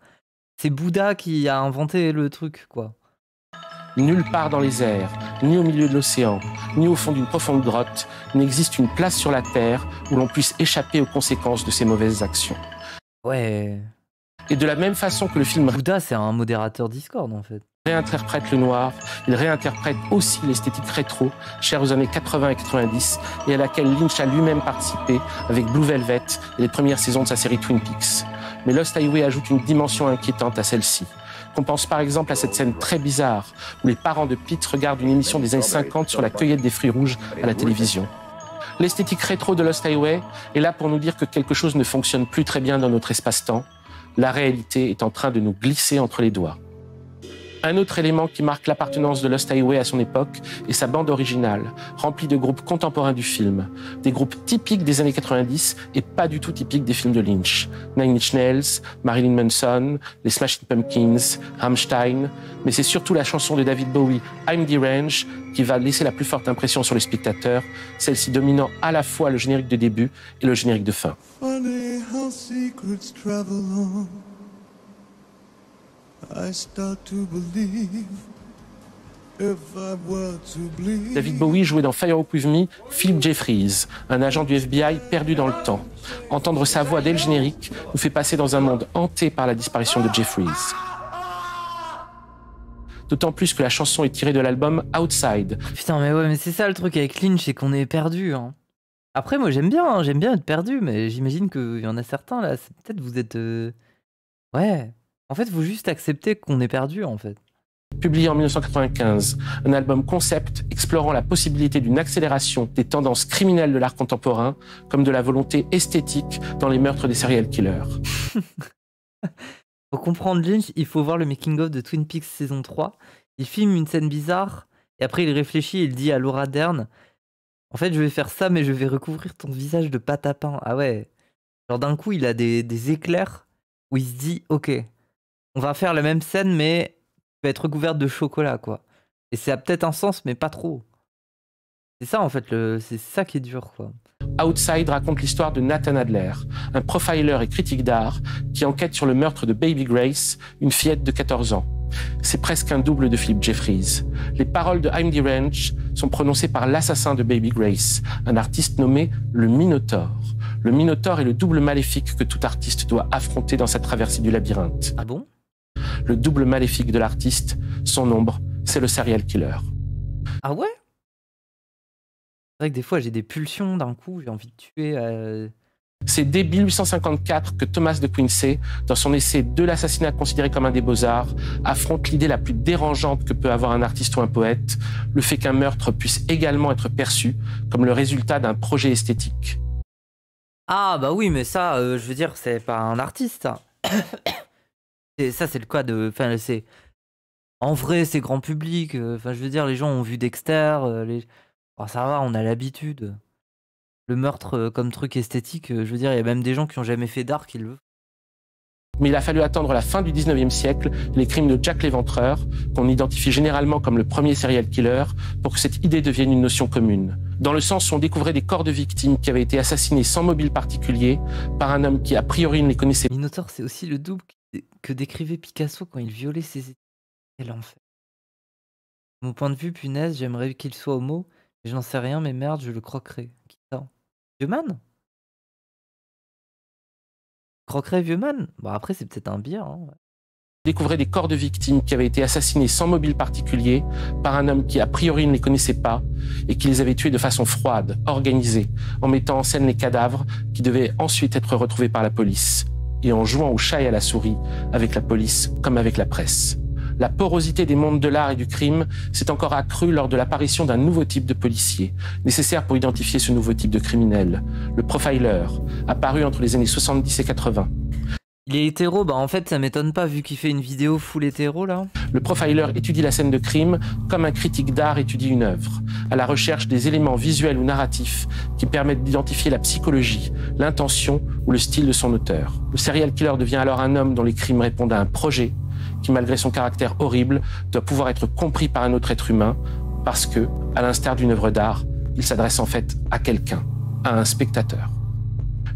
c'est Bouddha qui a inventé le truc, quoi. Nulle part dans les airs, ni au milieu de l'océan, ni au fond d'une profonde grotte, n'existe une place sur la terre où l'on puisse échapper aux conséquences de ses mauvaises actions. Ouais. Et de la même façon que le film Bouddha, c'est un modérateur Discord, en fait. réinterprète le noir, il réinterprète aussi l'esthétique rétro, chère aux années 80 et 90, et à laquelle Lynch a lui-même participé avec Blue Velvet et les premières saisons de sa série Twin Peaks. Mais Lost Highway ajoute une dimension inquiétante à celle-ci. Qu'on pense par exemple à cette scène très bizarre où les parents de Pete regardent une émission des années 50 sur la cueillette des fruits rouges à la télévision. L'esthétique rétro de Lost Highway est là pour nous dire que quelque chose ne fonctionne plus très bien dans notre espace-temps. La réalité est en train de nous glisser entre les doigts. Un autre élément qui marque l'appartenance de Lost Highway à son époque est sa bande originale, remplie de groupes contemporains du film. Des groupes typiques des années 90 et pas du tout typiques des films de Lynch. Nine Inch Nails, Marilyn Manson, les Smashing Pumpkins, Rammstein. Mais c'est surtout la chanson de David Bowie, I'm Deranged, qui va laisser la plus forte impression sur les spectateurs, celle-ci dominant à la fois le générique de début et le générique de fin. Funny how secrets travel on. I start to believe if I were to bleed. David Bowie jouait dans Fire Up With Me Philip Jeffries, un agent du FBI perdu dans le temps. Entendre sa voix dès le générique nous fait passer dans un monde hanté par la disparition de Jeffries. D'autant plus que la chanson est tirée de l'album Outside. Putain, mais ouais, mais c'est ça le truc avec Lynch, c'est qu'on est perdu. Hein. Après, moi j'aime bien être perdu, mais j'imagine qu'il y en a certains là, peut-être vous êtes. Ouais. En fait, faut juste accepter qu'on est perdu, en fait. Publié en 1995, un album concept explorant la possibilité d'une accélération des tendances criminelles de l'art contemporain, comme de la volonté esthétique dans les meurtres des serial killers. Pour comprendre Lynch, il faut voir le making-of de Twin Peaks saison 3. Il filme une scène bizarre, et après il réfléchit et il dit à Laura Dern, en fait, je vais faire ça, mais je vais recouvrir ton visage de pâte à pain. Ah ouais. Genre d'un coup, il a des éclairs où il se dit, ok, on va faire la même scène, mais tu vas être recouverte de chocolat, quoi. Et ça a peut-être un sens, mais pas trop. C'est ça, en fait, c'est ça qui est dur, quoi. Outside raconte l'histoire de Nathan Adler, un profiler et critique d'art qui enquête sur le meurtre de Baby Grace, une fillette de 14 ans. C'est presque un double de Philip Jeffries. Les paroles de I'm Deranged sont prononcées par l'assassin de Baby Grace, un artiste nommé le Minotaure. Le Minotaure est le double maléfique que tout artiste doit affronter dans sa traversée du labyrinthe. Ah bon ? Le double maléfique de l'artiste, son ombre, c'est le serial killer. Ah ouais ? C'est vrai que des fois j'ai des pulsions d'un coup, j'ai envie de tuer. C'est dès 1854 que Thomas de Quincey, dans son essai De l'assassinat considéré comme un des beaux-arts, affronte l'idée la plus dérangeante que peut avoir un artiste ou un poète, le fait qu'un meurtre puisse également être perçu comme le résultat d'un projet esthétique. Ah bah oui, mais ça, je veux dire, c'est pas un artiste, ça. Ça, c'est le cas de... Enfin, c'est... En vrai, c'est grand public. Enfin, je veux dire, les gens ont vu Dexter. Oh, ça va, on a l'habitude. Le meurtre comme truc esthétique, je veux dire, il y a même des gens qui n'ont jamais fait d'art qui le veulent. Mais il a fallu attendre la fin du 19e siècle, les crimes de Jack l'Éventreur, qu'on identifie généralement comme le premier serial killer, pour que cette idée devienne une notion commune. Dans le sens où on découvrait des corps de victimes qui avaient été assassinés sans mobile particulier par un homme qui a priori ne les connaissait pas. Minotaure, c'est aussi le double que décrivait Picasso quand il violait ses études. Quel enfer. De mon point de vue, punaise, j'aimerais qu'il soit homo, mais je n'en sais rien, mais merde, je le croquerai. Qui ça ? Vieux man ? Croquerait vieux man ? Bon, après, c'est peut-être un bière. Hein. Découvrait des corps de victimes qui avaient été assassinés sans mobile particulier par un homme qui a priori ne les connaissait pas et qui les avait tués de façon froide, organisée, en mettant en scène les cadavres qui devaient ensuite être retrouvés par la police. et en jouant au chat et à la souris avec la police comme avec la presse. La porosité des mondes de l'art et du crime s'est encore accrue lors de l'apparition d'un nouveau type de policier, nécessaire pour identifier ce nouveau type de criminel, le profiler, apparu entre les années 70 et 80. Il est hétéro, bah en fait ça m'étonne pas vu qu'il fait une vidéo full hétéro là. Le profiler étudie la scène de crime comme un critique d'art étudie une œuvre, à la recherche des éléments visuels ou narratifs qui permettent d'identifier la psychologie, l'intention ou le style de son auteur. Le serial killer devient alors un homme dont les crimes répondent à un projet, qui malgré son caractère horrible, doit pouvoir être compris par un autre être humain, parce que, à l'instar d'une œuvre d'art, il s'adresse en fait à quelqu'un, à un spectateur.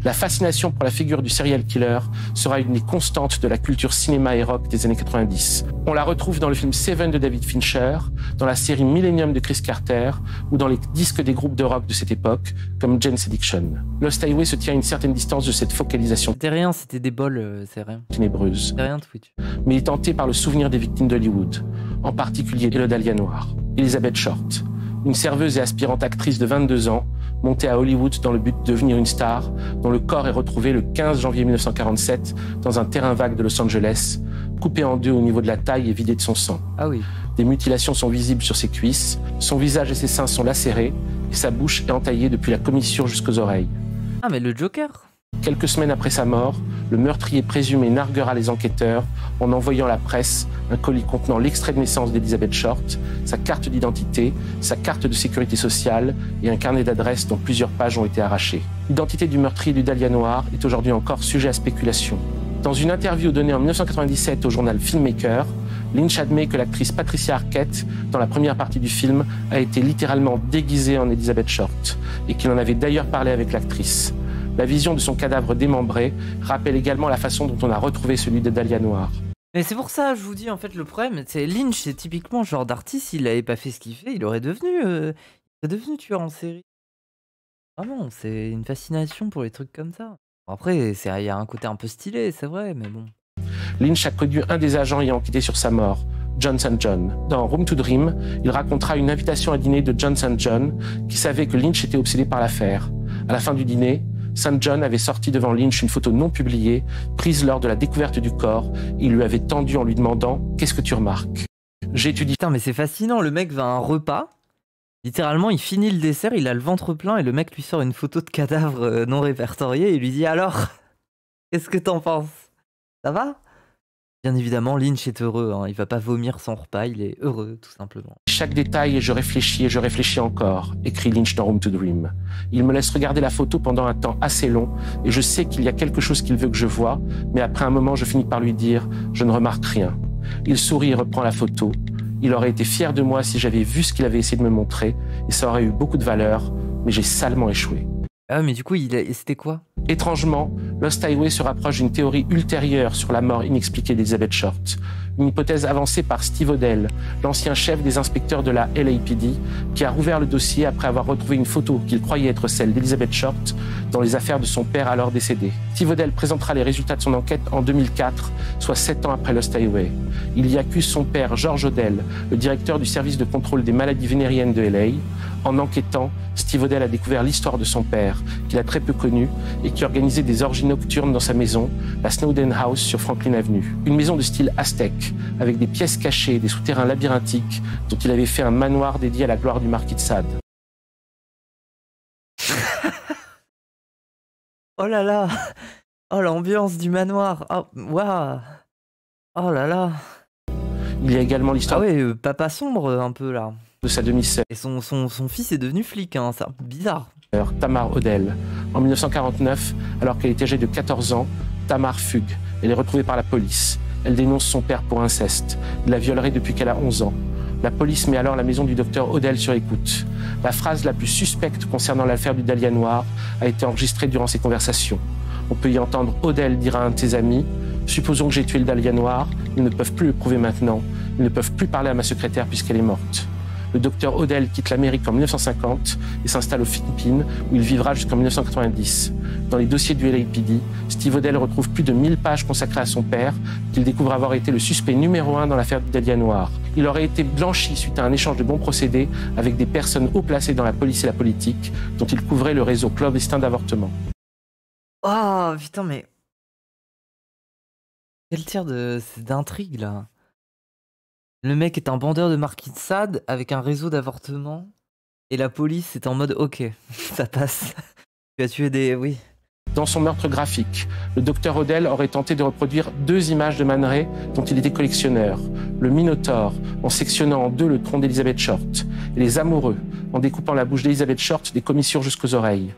La fascination pour la figure du serial killer sera une des constantes de la culture cinéma et rock des années 90. On la retrouve dans le film Seven de David Fincher, dans la série Millennium de Chris Carter, ou dans les disques des groupes de rock de cette époque, comme Jane's Addiction. Lost Highway se tient à une certaine distance de cette focalisation C'était rien, c'était des bols, c'est rien. ténébreuse, C'était rien Twitch. mais il est tenté par le souvenir des victimes d'Hollywood, en particulier le Dahlia Noir, Elizabeth Short, une serveuse et aspirante actrice de 22 ans, montée à Hollywood dans le but de devenir une star, dont le corps est retrouvé le 15 janvier 1947 dans un terrain vague de Los Angeles, coupé en deux au niveau de la taille et vidé de son sang. Ah oui. Des mutilations sont visibles sur ses cuisses, son visage et ses seins sont lacérés, et sa bouche est entaillée depuis la commissure jusqu'aux oreilles. Ah mais le Joker. Quelques semaines après sa mort, le meurtrier présumé narguera les enquêteurs en envoyant à la presse un colis contenant l'extrait de naissance d'Elizabeth Short, sa carte d'identité, sa carte de sécurité sociale et un carnet d'adresses dont plusieurs pages ont été arrachées. L'identité du meurtrier du Dahlia Noir est aujourd'hui encore sujet à spéculation. Dans une interview donnée en 1997 au journal Filmmaker, Lynch admet que l'actrice Patricia Arquette, dans la première partie du film, a été littéralement déguisée en Elizabeth Short et qu'il en avait d'ailleurs parlé avec l'actrice. La vision de son cadavre démembré rappelle également la façon dont on a retrouvé celui de Dahlia Noir. Mais c'est pour ça, je vous dis, en fait, le problème, c'est Lynch, c'est typiquement le genre d'artiste, s'il avait pas fait ce qu'il fait, il aurait devenu tueur en série. Vraiment, c'est une fascination pour les trucs comme ça. Après, il y a un côté un peu stylé, c'est vrai, mais bon. Lynch a connu un des agents ayant enquêté sur sa mort, John St. John. Dans Room to Dream, il racontera une invitation à dîner de John St. John, qui savait que Lynch était obsédé par l'affaire. À la fin du dîner, St. John avait sorti devant Lynch une photo non publiée, prise lors de la découverte du corps. Il lui avait tendu en lui demandant « Qu'est-ce que tu remarques ?» J'étudie. Putain, mais c'est fascinant, le mec va à un repas, littéralement, il finit le dessert, il a le ventre plein, et le mec lui sort une photo de cadavre non répertorié, et lui dit « Alors, qu'est-ce que t'en penses? Ça va ?» Bien évidemment, Lynch est heureux, hein. Il va pas vomir son repas, il est heureux, tout simplement. Chaque détail et je réfléchis encore, écrit Lynch dans Room to Dream. Il me laisse regarder la photo pendant un temps assez long et je sais qu'il y a quelque chose qu'il veut que je voie, mais après un moment, je finis par lui dire « Je ne remarque rien ». Il sourit et reprend la photo. Il aurait été fier de moi si j'avais vu ce qu'il avait essayé de me montrer et ça aurait eu beaucoup de valeur, mais j'ai salement échoué. Ah, mais du coup, c'était quoi? Étrangement, Lost Highway se rapproche d'une théorie ultérieure sur la mort inexpliquée d'Elizabeth Short. Une hypothèse avancée par Steve Odell, l'ancien chef des inspecteurs de la LAPD, qui a rouvert le dossier après avoir retrouvé une photo qu'il croyait être celle d'Elizabeth Short dans les affaires de son père alors décédé. Steve Odell présentera les résultats de son enquête en 2004, soit 7 ans après Lost Highway. Il y accuse son père, George Odell, le directeur du service de contrôle des maladies vénériennes de LA. En enquêtant, Steve Odell a découvert l'histoire de son père, qu'il a très peu connu, et qui organisait des orgies nocturnes dans sa maison, la Snowden House sur Franklin Avenue. Une maison de style aztèque, avec des pièces cachées et des souterrains labyrinthiques, dont il avait fait un manoir dédié à la gloire du marquis de Sade. Oh là là! Oh, l'ambiance du manoir! Oh, waouh! Oh là là! Il y a également l'histoire papa sombre un peu là. De sa demi-sœur. Et son fils est devenu flic, hein, c'est bizarre. Tamar Odell. En 1949, alors qu'elle est âgée de 14 ans, Tamar fugue. Elle est retrouvée par la police. Elle dénonce son père pour inceste. Il la violerait depuis qu'elle a 11 ans. La police met alors la maison du docteur Odell sur écoute. La phrase la plus suspecte concernant l'affaire du Dahlia Noir a été enregistrée durant ces conversations. On peut y entendre Odell dire à un de ses amis « Supposons que j'ai tué le Dahlia Noir, ils ne peuvent plus le prouver maintenant. Ils ne peuvent plus parler à ma secrétaire puisqu'elle est morte. » Le docteur Odell quitte l'Amérique en 1950 et s'installe aux Philippines où il vivra jusqu'en 1990. Dans les dossiers du LAPD, Steve Odell retrouve plus de 1000 pages consacrées à son père qu'il découvre avoir été le suspect numéro 1 dans l'affaire du Dahlia Noir. Il aurait été blanchi suite à un échange de bons procédés avec des personnes haut placées dans la police et la politique dont il couvrait le réseau clandestin d'avortement. Oh putain, mais Quel tir d'intrigue là? Le mec est un bandeur de marquis de Sade avec un réseau d'avortements. Et la police est en mode ok, ça passe. Tu as tué des. Oui. Dans son meurtre graphique, le docteur Odell aurait tenté de reproduire 2 images de Man Ray dont il était collectionneur. Le Minotaure, en sectionnant en 2 le tronc d'Elizabeth Short. Et les amoureux, en découpant la bouche d'Elizabeth Short des commissures jusqu'aux oreilles.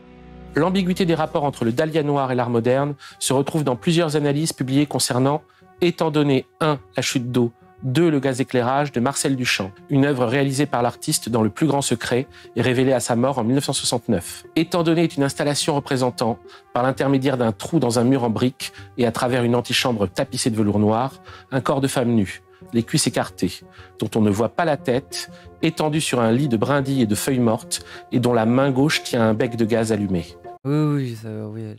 L'ambiguïté des rapports entre le Dahlia noir et l'art moderne se retrouve dans plusieurs analyses publiées concernant, étant donné 1. la chute d'eau, 2. le gaz éclairage de Marcel Duchamp, une œuvre réalisée par l'artiste dans le plus grand secret et révélée à sa mort en 1969. Étant donné est une installation représentant, par l'intermédiaire d'un trou dans un mur en briques et à travers une antichambre tapissée de velours noir, un corps de femme nue, les cuisses écartées, dont on ne voit pas la tête, étendue sur un lit de brindilles et de feuilles mortes et dont la main gauche tient un bec de gaz allumé. Oui,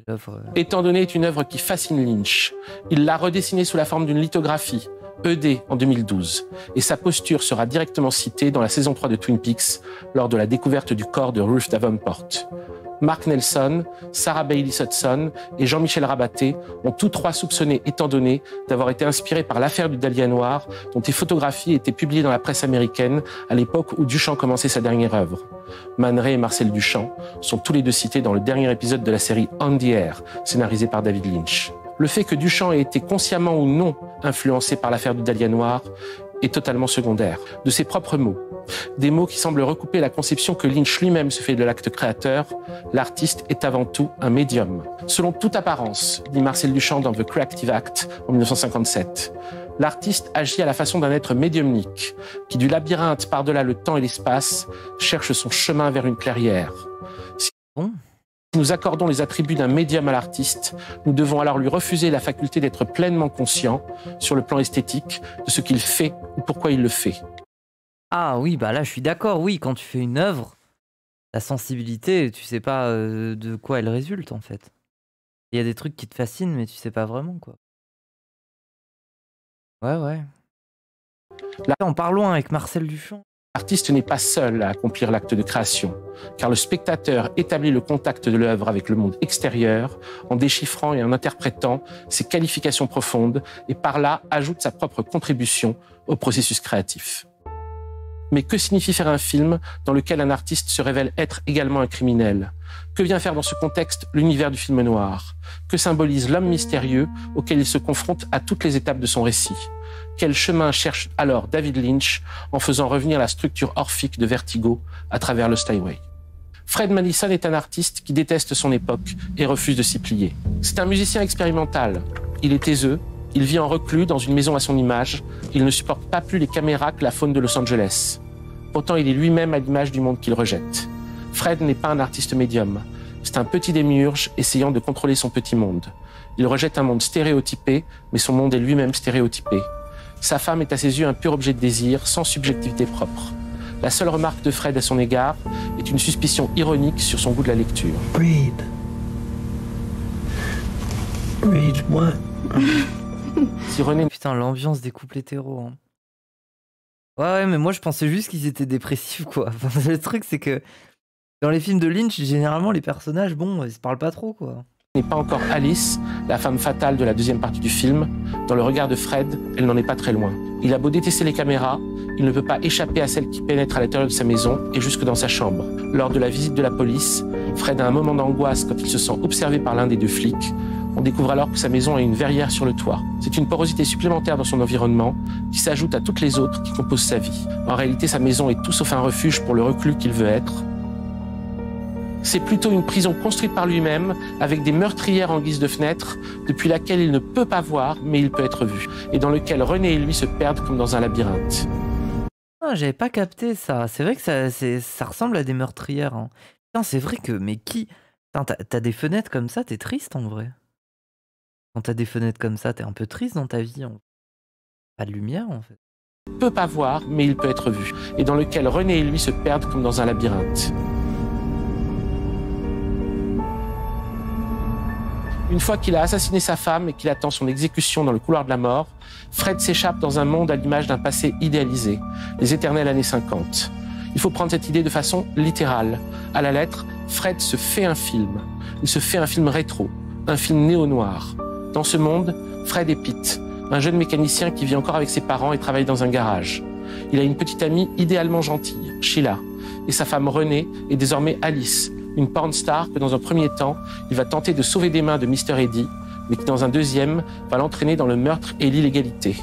l'œuvre. Étant donné est une œuvre qui fascine Lynch. Il l'a redessinée sous la forme d'une lithographie, ED en 2012, et sa posture sera directement citée dans la saison 3 de Twin Peaks lors de la découverte du corps de Ruth Davenport. Mark Nelson, Sarah Bailey Hudson et Jean-Michel Rabaté ont tous 3 soupçonné étant donné d'avoir été inspirés par l'affaire du Dahlia noir, dont des photographies étaient publiées dans la presse américaine à l'époque où Duchamp commençait sa dernière œuvre. Man Ray et Marcel Duchamp sont tous les 2 cités dans le dernier épisode de la série On the Air, scénarisé par David Lynch. Le fait que Duchamp ait été consciemment ou non influencé par l'affaire du Dahlia noir est totalement secondaire. De ses propres mots, des mots qui semblent recouper la conception que Lynch lui-même se fait de l'acte créateur, l'artiste est avant tout un médium. Selon toute apparence, dit Marcel Duchamp dans The Creative Act en 1957, l'artiste agit à la façon d'un être médiumnique qui, du labyrinthe par-delà le temps et l'espace, cherche son chemin vers une clairière. Si nous accordons les attributs d'un médium à l'artiste, nous devons alors lui refuser la faculté d'être pleinement conscient, sur le plan esthétique, de ce qu'il fait ou pourquoi il le fait. Ah oui, bah là je suis d'accord, oui, quand tu fais une œuvre, la sensibilité, tu sais pas de quoi elle résulte en fait. Il y a des trucs qui te fascinent, mais tu sais pas vraiment quoi. Ouais. Là, en parlons avec Marcel Duchamp. L'artiste n'est pas seul à accomplir l'acte de création, car le spectateur établit le contact de l'œuvre avec le monde extérieur en déchiffrant et en interprétant ses qualifications profondes et par là ajoute sa propre contribution au processus créatif. Mais que signifie faire un film dans lequel un artiste se révèle être également un criminel? Que vient faire dans ce contexte l'univers du film noir? Que symbolise l'homme mystérieux auquel il se confronte à toutes les étapes de son récit? Quel chemin cherche alors David Lynch en faisant revenir la structure orphique de Vertigo à travers Lost Highway? Fred Madison est un artiste qui déteste son époque et refuse de s'y plier. C'est un musicien expérimental. Il est taiseux, il vit en reclus dans une maison à son image, il ne supporte pas plus les caméras que la faune de Los Angeles. Pourtant, il est lui-même à l'image du monde qu'il rejette. Fred n'est pas un artiste médium. C'est un petit démiurge essayant de contrôler son petit monde. Il rejette un monde stéréotypé, mais son monde est lui-même stéréotypé. Sa femme est à ses yeux un pur objet de désir, sans subjectivité propre. La seule remarque de Fred à son égard est une suspicion ironique sur son goût de la lecture. Read. Read what? Si René... Putain, l'ambiance des couples hétéros. Hein. Ouais, mais moi je pensais juste qu'ils étaient dépressifs, quoi. Enfin, le truc, c'est que dans les films de Lynch, généralement, les personnages, bon, ils se parlent pas trop, quoi. N'est pas encore Alice, la femme fatale de la deuxième partie du film. Dans le regard de Fred, elle n'en est pas très loin. Il a beau détester les caméras, il ne peut pas échapper à celles qui pénètrent à l'intérieur de sa maison et jusque dans sa chambre. Lors de la visite de la police, Fred a un moment d'angoisse quand il se sent observé par l'un des 2 flics. On découvre alors que sa maison a une verrière sur le toit. C'est une porosité supplémentaire dans son environnement qui s'ajoute à toutes les autres qui composent sa vie. En réalité, sa maison est tout sauf un refuge pour le reclus qu'il veut être. C'est plutôt une prison construite par lui-même, avec des meurtrières en guise de fenêtre, depuis laquelle il ne peut pas voir, mais il peut être vu, et dans lequel René et lui se perdent comme dans un labyrinthe. Ah, j'avais pas capté ça. C'est vrai que ça ressemble à des meurtrières. Hein. Putain, c'est vrai que, mais qui... Putain, t'as des fenêtres comme ça, t'es triste en vrai. Quand t'as des fenêtres comme ça, t'es un peu triste dans ta vie. Pas de lumière en fait. Il ne peut pas voir, mais il peut être vu, et dans lequel René et lui se perdent comme dans un labyrinthe. Une fois qu'il a assassiné sa femme et qu'il attend son exécution dans le couloir de la mort, Fred s'échappe dans un monde à l'image d'un passé idéalisé, les éternelles années 50. Il faut prendre cette idée de façon littérale. À la lettre, Fred se fait un film. Il se fait un film rétro, un film néo-noir. Dans ce monde, Fred et Pete, un jeune mécanicien qui vit encore avec ses parents et travaille dans un garage. Il a une petite amie idéalement gentille, Sheila, et sa femme Renée est désormais Alice, une porn star que dans un premier temps, il va tenter de sauver des mains de Mr. Eddy, mais qui dans un deuxième va l'entraîner dans le meurtre et l'illégalité.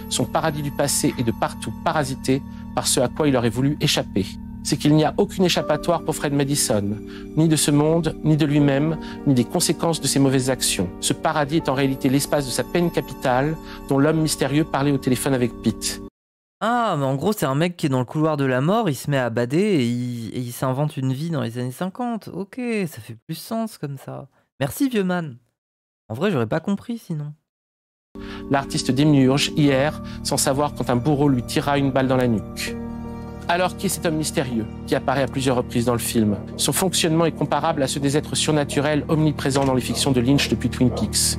Son paradis du passé est de partout parasité par ce à quoi il aurait voulu échapper. C'est qu'il n'y a aucune échappatoire pour Fred Madison, ni de ce monde, ni de lui-même, ni des conséquences de ses mauvaises actions. Ce paradis est en réalité l'espace de sa peine capitale, dont l'homme mystérieux parlait au téléphone avec Pete. Ah, mais en gros, c'est un mec qui est dans le couloir de la mort, il se met à bader et il s'invente une vie dans les années 50. Ok, ça fait plus sens comme ça. Merci, vieux man. En vrai, j'aurais pas compris sinon. L'artiste démiurge, hier, sans savoir quand un bourreau lui tira une balle dans la nuque. Alors, qui est cet homme mystérieux qui apparaît à plusieurs reprises dans le film? Son fonctionnement est comparable à ceux des êtres surnaturels omniprésents dans les fictions de Lynch depuis Twin Peaks.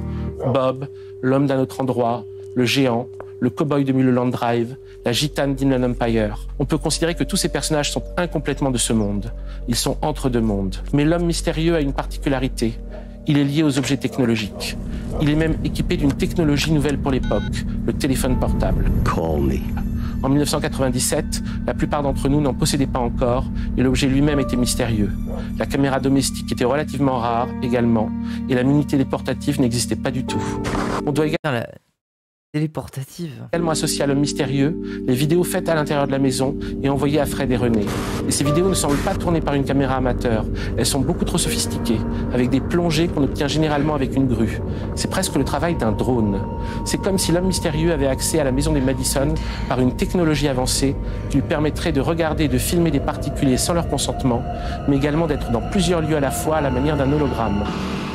Bob, l'homme d'un autre endroit, le géant, le cow-boy de Mulholland Drive, la gitane d'Inland Empire. On peut considérer que tous ces personnages sont incomplètement de ce monde. Ils sont entre deux mondes. Mais l'homme mystérieux a une particularité. Il est lié aux objets technologiques. Il est même équipé d'une technologie nouvelle pour l'époque, le téléphone portable. Call me. En 1997, la plupart d'entre nous n'en possédaient pas encore et l'objet lui-même était mystérieux. La caméra domestique était relativement rare également et la mini-télé portative n'existait pas du tout. On doit également associer à l'homme mystérieux les vidéos faites à l'intérieur de la maison et envoyées à Fred et Renée. Et ces vidéos ne semblent pas tournées par une caméra amateur. Elles sont beaucoup trop sophistiquées, avec des plongées qu'on obtient généralement avec une grue. C'est presque le travail d'un drone. C'est comme si l'homme mystérieux avait accès à la maison des Madison par une technologie avancée qui lui permettrait de regarder et de filmer des particuliers sans leur consentement, mais également d'être dans plusieurs lieux à la fois à la manière d'un hologramme.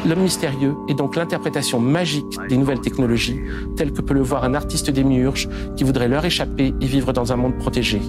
L'homme mystérieux est donc l'interprétation magique des nouvelles technologies, telle que peut le voir un artiste démiurge qui voudrait leur échapper et vivre dans un monde protégé.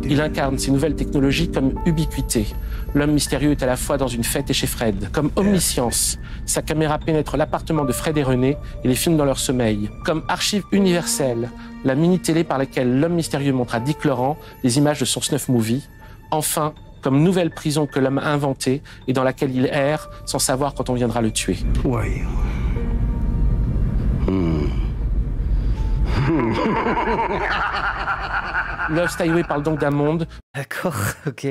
Il incarne ces nouvelles technologies comme ubiquité. L'homme mystérieux est à la fois dans une fête et chez Fred. Comme omniscience, sa caméra pénètre l'appartement de Fred et Renée et les filme dans leur sommeil. Comme archive universelle, la mini-télé par laquelle l'homme mystérieux montre à Dick Laurent des images de son snuff movie. Enfin, comme nouvelle prison que l'homme a inventée et dans laquelle il erre sans savoir quand on viendra le tuer. Oui. Lost Highway parle donc d'un monde... D'accord, ok.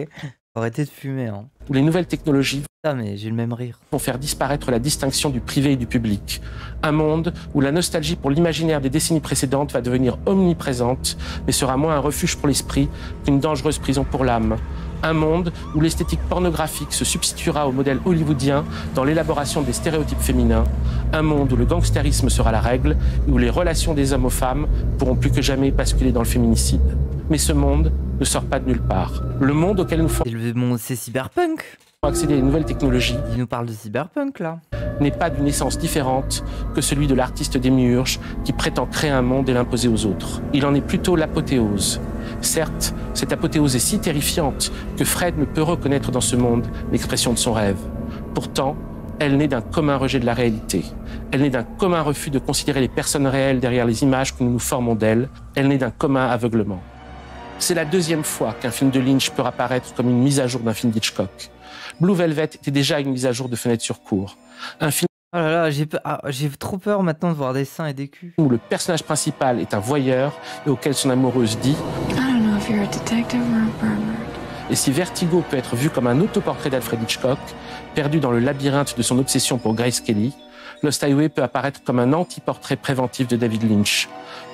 Arrêtez de fumer, hein. Où les nouvelles technologies Ah, mais j'ai le même rire. Vont faire disparaître la distinction du privé et du public. Un monde où la nostalgie pour l'imaginaire des décennies précédentes va devenir omniprésente, mais sera moins un refuge pour l'esprit qu'une dangereuse prison pour l'âme. Un monde où l'esthétique pornographique se substituera au modèle hollywoodien dans l'élaboration des stéréotypes féminins. Un monde où le gangstérisme sera la règle et où les relations des hommes aux femmes pourront plus que jamais basculer dans le féminicide. Mais ce monde ne sort pas de nulle part. Le monde auquel nous C'est cyberpunk. accéder à les nouvelles technologies. Il nous parle de cyberpunk là. N'est pas d'une essence différente que celui de l'artiste démiurge qui prétend créer un monde et l'imposer aux autres. Il en est plutôt l'apothéose. Certes, cette apothéose est si terrifiante que Fred ne peut reconnaître dans ce monde l'expression de son rêve. Pourtant, elle naît d'un commun rejet de la réalité. Elle naît d'un commun refus de considérer les personnes réelles derrière les images que nous nous formons d'elles. Elle naît d'un commun aveuglement. C'est la deuxième fois qu'un film de Lynch peut apparaître comme une mise à jour d'un film d'Hitchcock. Blue Velvet était déjà une mise à jour de Fenêtre sur cour. Un film Oh là là, j'ai trop peur maintenant de voir des seins et des culs. Où le personnage principal est un voyeur et auquel son amoureuse dit I don't know if you're a detective or a pervert. Et si Vertigo peut être vu comme un autoportrait d'Alfred Hitchcock, perdu dans le labyrinthe de son obsession pour Grace Kelly, Lost Highway peut apparaître comme un anti-portrait préventif de David Lynch.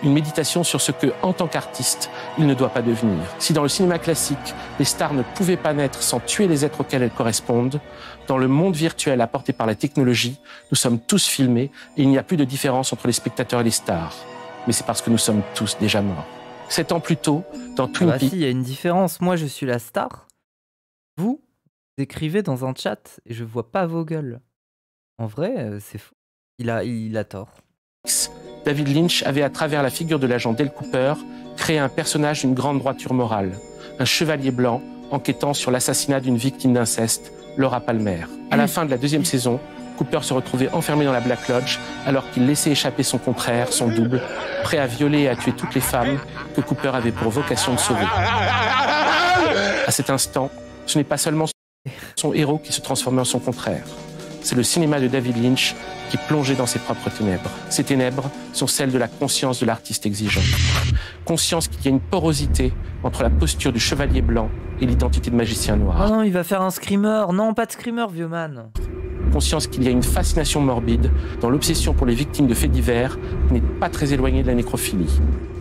Une méditation sur ce que, en tant qu'artiste, il ne doit pas devenir. Si dans le cinéma classique, les stars ne pouvaient pas naître sans tuer les êtres auxquels elles correspondent, dans le monde virtuel apporté par la technologie, nous sommes tous filmés et il n'y a plus de différence entre les spectateurs et les stars. Mais c'est parce que nous sommes tous déjà morts. 7 ans plus tôt, dans Twin Peaks... Si, il y a une différence. Moi, je suis la star. Vous écrivez dans un chat et je vois pas vos gueules. En vrai, c'est faux. Il a tort. David Lynch avait, à travers la figure de l'agent Dale Cooper, créé un personnage d'une grande droiture morale. Un chevalier blanc enquêtant sur l'assassinat d'une victime d'inceste, Laura Palmer. À la fin de la 2e saison, Cooper se retrouvait enfermé dans la Black Lodge alors qu'il laissait échapper son contraire, son double, prêt à violer et à tuer toutes les femmes que Cooper avait pour vocation de sauver. À cet instant, ce n'est pas seulement son héros qui se transformait en son contraire. C'est le cinéma de David Lynch qui plongeait dans ses propres ténèbres. Ces ténèbres sont celles de la conscience de l'artiste exigeant. Conscience qu'il y a une porosité entre la posture du chevalier blanc et l'identité de magicien noir. Oh non, il va faire un screamer. Non, pas de screamer, vieux man. Conscience qu'il y a une fascination morbide dans l'obsession pour les victimes de faits divers qui n'est pas très éloignée de la nécrophilie.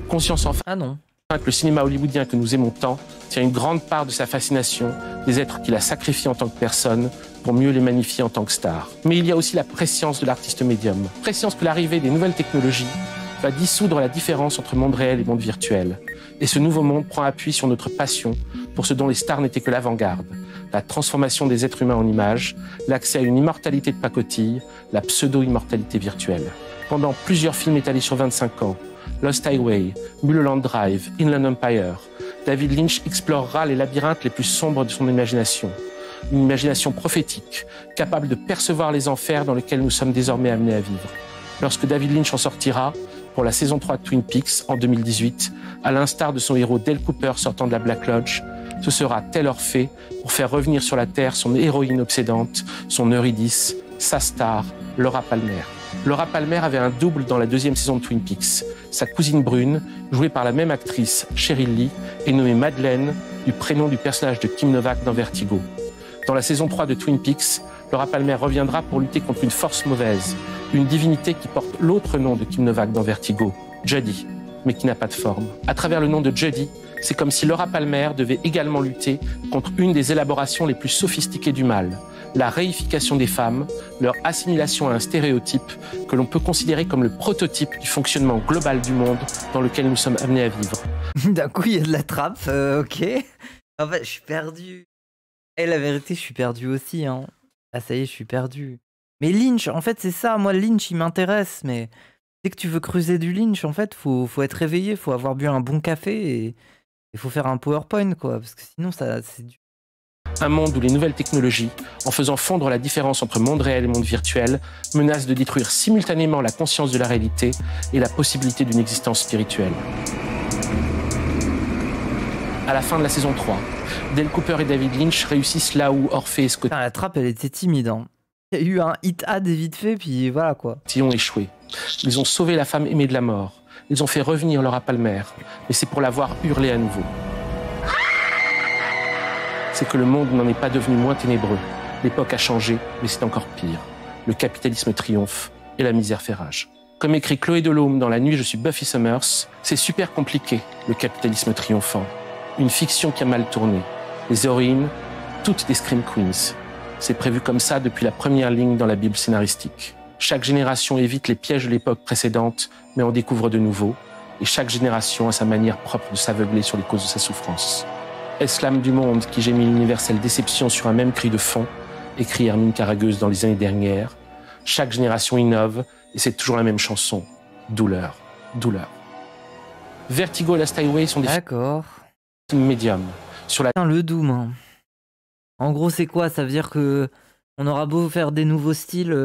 Conscience enfin Ah non. que le cinéma hollywoodien que nous aimons tant tient une grande part de sa fascination des êtres qu'il a sacrifiés en tant que personnes pour mieux les magnifier en tant que stars. Mais il y a aussi la prescience de l'artiste médium. Prescience que l'arrivée des nouvelles technologies va dissoudre la différence entre monde réel et monde virtuel. Et ce nouveau monde prend appui sur notre passion pour ce dont les stars n'étaient que l'avant-garde. La transformation des êtres humains en images, l'accès à une immortalité de pacotille, la pseudo-immortalité virtuelle. Pendant plusieurs films étalés sur 25 ans, Lost Highway, Mulholland Drive, Inland Empire, David Lynch explorera les labyrinthes les plus sombres de son imagination. Une imagination prophétique, capable de percevoir les enfers dans lesquels nous sommes désormais amenés à vivre. Lorsque David Lynch en sortira, pour la saison 3 de Twin Peaks en 2018, à l'instar de son héros Dale Cooper sortant de la Black Lodge, ce sera tel Orphée pour faire revenir sur la Terre son héroïne obsédante, son Eurydice, sa star, Laura Palmer. Laura Palmer avait un double dans la deuxième saison de Twin Peaks. Sa cousine brune, jouée par la même actrice, Cheryl Lee, est nommée Madeleine, du prénom du personnage de Kim Novak dans Vertigo. Dans la saison 3 de Twin Peaks, Laura Palmer reviendra pour lutter contre une force mauvaise, une divinité qui porte l'autre nom de Kim Novak dans Vertigo, Judy, mais qui n'a pas de forme. À travers le nom de Judy, c'est comme si Laura Palmer devait également lutter contre une des élaborations les plus sophistiquées du mal, la réification des femmes, leur assimilation à un stéréotype que l'on peut considérer comme le prototype du fonctionnement global du monde dans lequel nous sommes amenés à vivre. D'un coup, il y a de la trappe, ok. En fait, je suis perdu. Et la vérité, je suis perdu aussi. Hein. Ah, ça y est, je suis perdu. Mais Lynch, en fait, c'est ça. Moi, Lynch, il m'intéresse. Mais dès que tu veux creuser du Lynch, en fait, faut être réveillé, faut avoir bu un bon café et il faut faire un PowerPoint, quoi. Parce que sinon, c'est dur. Un monde où les nouvelles technologies, en faisant fondre la différence entre monde réel et monde virtuel, menacent de détruire simultanément la conscience de la réalité et la possibilité d'une existence spirituelle. À la fin de la saison 3, Dale Cooper et David Lynch réussissent là où Orphée et Scott Putain, la trappe, elle était timide. Hein. Il y a eu un hit-ad vite fait, puis voilà, quoi. ont échoué. Ils ont sauvé la femme aimée de la mort. Ils ont fait revenir Laura Palmer, mais c'est pour la voir hurler à nouveau. C'est que le monde n'en est pas devenu moins ténébreux. L'époque a changé, mais c'est encore pire. Le capitalisme triomphe et la misère fait rage. Comme écrit Chloé Delhomme dans La nuit, je suis Buffy Summers, c'est super compliqué, le capitalisme triomphant. Une fiction qui a mal tourné. Les héroïnes, toutes des Scream Queens. C'est prévu comme ça depuis la première ligne dans la Bible scénaristique. Chaque génération évite les pièges de l'époque précédente, mais en découvre de nouveaux. Et chaque génération a sa manière propre de s'aveugler sur les causes de sa souffrance. Est-ce l'âme du monde qui gémit l'universelle déception sur un même cri de fond, écrit Hermine Caragueuse dans les années dernières. Chaque génération innove, et c'est toujours la même chanson. Douleur, douleur. Vertigo et Lost Highway sont des films médiums. Sur la... Le Doom. Hein. En gros, c'est quoi? Ça veut dire que on aura beau faire des nouveaux styles,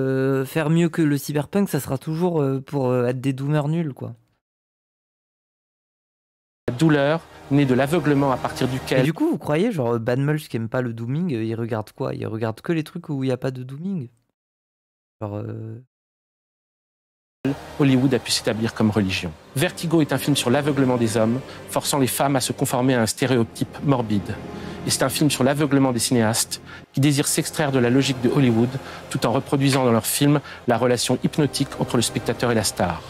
faire mieux que le cyberpunk, ça sera toujours pour être des doomers nuls, quoi. La douleur née de l'aveuglement à partir duquel... Et du coup, vous croyez, genre, Bad Mulch qui aime pas le dooming, il regarde quoi? Il regarde que les trucs où il n'y a pas de dooming? Genre... Hollywood a pu s'établir comme religion. Vertigo est un film sur l'aveuglement des hommes, forçant les femmes à se conformer à un stéréotype morbide. Et c'est un film sur l'aveuglement des cinéastes qui désirent s'extraire de la logique de Hollywood tout en reproduisant dans leurs films la relation hypnotique entre le spectateur et la star.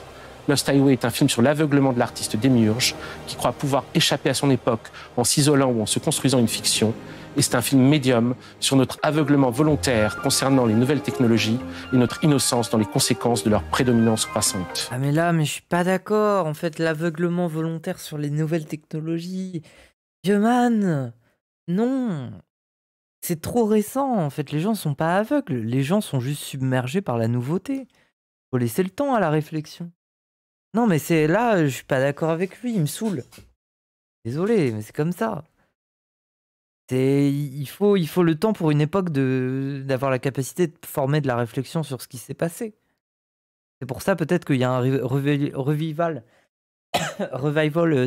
Lost Highway est un film sur l'aveuglement de l'artiste démiurge qui croit pouvoir échapper à son époque en s'isolant ou en se construisant une fiction. Et c'est un film médium sur notre aveuglement volontaire concernant les nouvelles technologies et notre innocence dans les conséquences de leur prédominance croissante. Ah mais là, mais je suis pas d'accord. En fait, l'aveuglement volontaire sur les nouvelles technologies... Vieux man, non. C'est trop récent. En fait, les gens sont pas aveugles. Les gens sont juste submergés par la nouveauté. Faut laisser le temps à la réflexion. Non, mais c'est là, je suis pas d'accord avec lui. Il me saoule. Désolé, mais c'est comme ça. Il faut le temps pour une époque d'avoir la capacité de former de la réflexion sur ce qui s'est passé. C'est pour ça peut-être qu'il y a un revival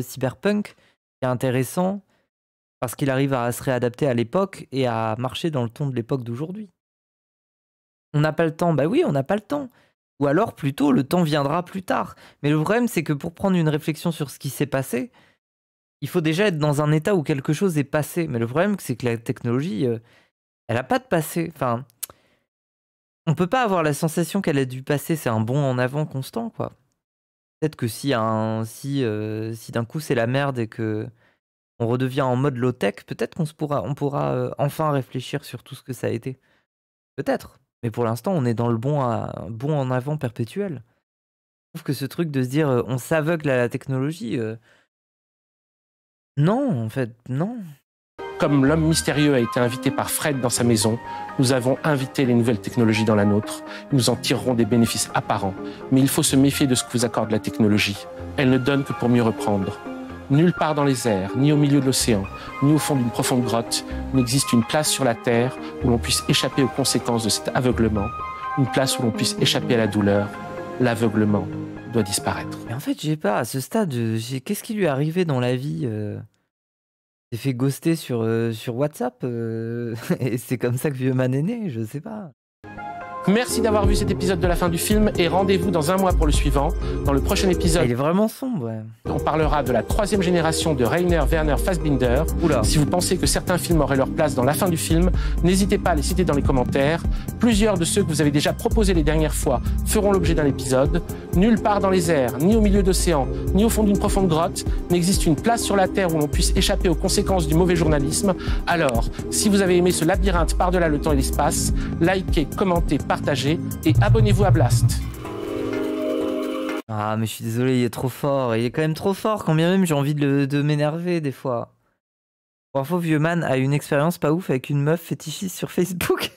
cyberpunk qui est intéressant parce qu'il arrive à se réadapter à l'époque et à marcher dans le ton de l'époque d'aujourd'hui. on n'a pas le temps. Bah oui, on n'a pas le temps. Ou alors, plutôt, le temps viendra plus tard. Mais le problème, c'est que pour prendre une réflexion sur ce qui s'est passé, il faut déjà être dans un état où quelque chose est passé. Mais le problème, c'est que la technologie, elle n'a pas de passé. Enfin, on peut pas avoir la sensation qu'elle a dû passer. C'est un bond en avant constant, quoi. Peut-être que si d'un coup c'est la merde et que on redevient en mode low-tech, peut-être on pourra enfin réfléchir sur tout ce que ça a été. Peut-être. Mais pour l'instant, on est dans le bond en avant perpétuel. Je trouve que ce truc de se dire on s'aveugle à la technologie, non, en fait, non. Comme l'homme mystérieux a été invité par Fred dans sa maison, nous avons invité les nouvelles technologies dans la nôtre. Nous en tirerons des bénéfices apparents. Mais il faut se méfier de ce que vous accorde la technologie. Elle ne donne que pour mieux reprendre. Nulle part dans les airs, ni au milieu de l'océan, ni au fond d'une profonde grotte, n'existe une place sur la Terre où l'on puisse échapper aux conséquences de cet aveuglement, une place où l'on puisse échapper à la douleur. L'aveuglement doit disparaître. Mais en fait, j'ai pas, à ce stade, qu'est-ce qui lui est arrivé dans la vie Il s'est fait ghoster sur WhatsApp et c'est comme ça que Vieux Man est né, je sais pas. Merci d'avoir vu cet épisode de la fin du film et rendez-vous dans un mois pour le suivant. Dans le prochain épisode, il est vraiment sombre, ouais. On parlera de la 3e génération de Rainer Werner Fassbinder. Oula. Si vous pensez que certains films auraient leur place dans la fin du film, n'hésitez pas à les citer dans les commentaires. Plusieurs de ceux que vous avez déjà proposés les dernières fois feront l'objet d'un épisode. Nulle part dans les airs, ni au milieu d'océan, ni au fond d'une profonde grotte, n'existe une place sur la Terre où l'on puisse échapper aux conséquences du mauvais journalisme. Alors, si vous avez aimé ce labyrinthe par-delà le temps et l'espace, likez, commentez, partagez et abonnez-vous à Blast. Ah mais je suis désolé, il est trop fort, il est quand même trop fort, quand bien même j'ai envie de m'énerver des fois. Pour info, Vieux Man a une expérience pas ouf avec une meuf fétichiste sur Facebook.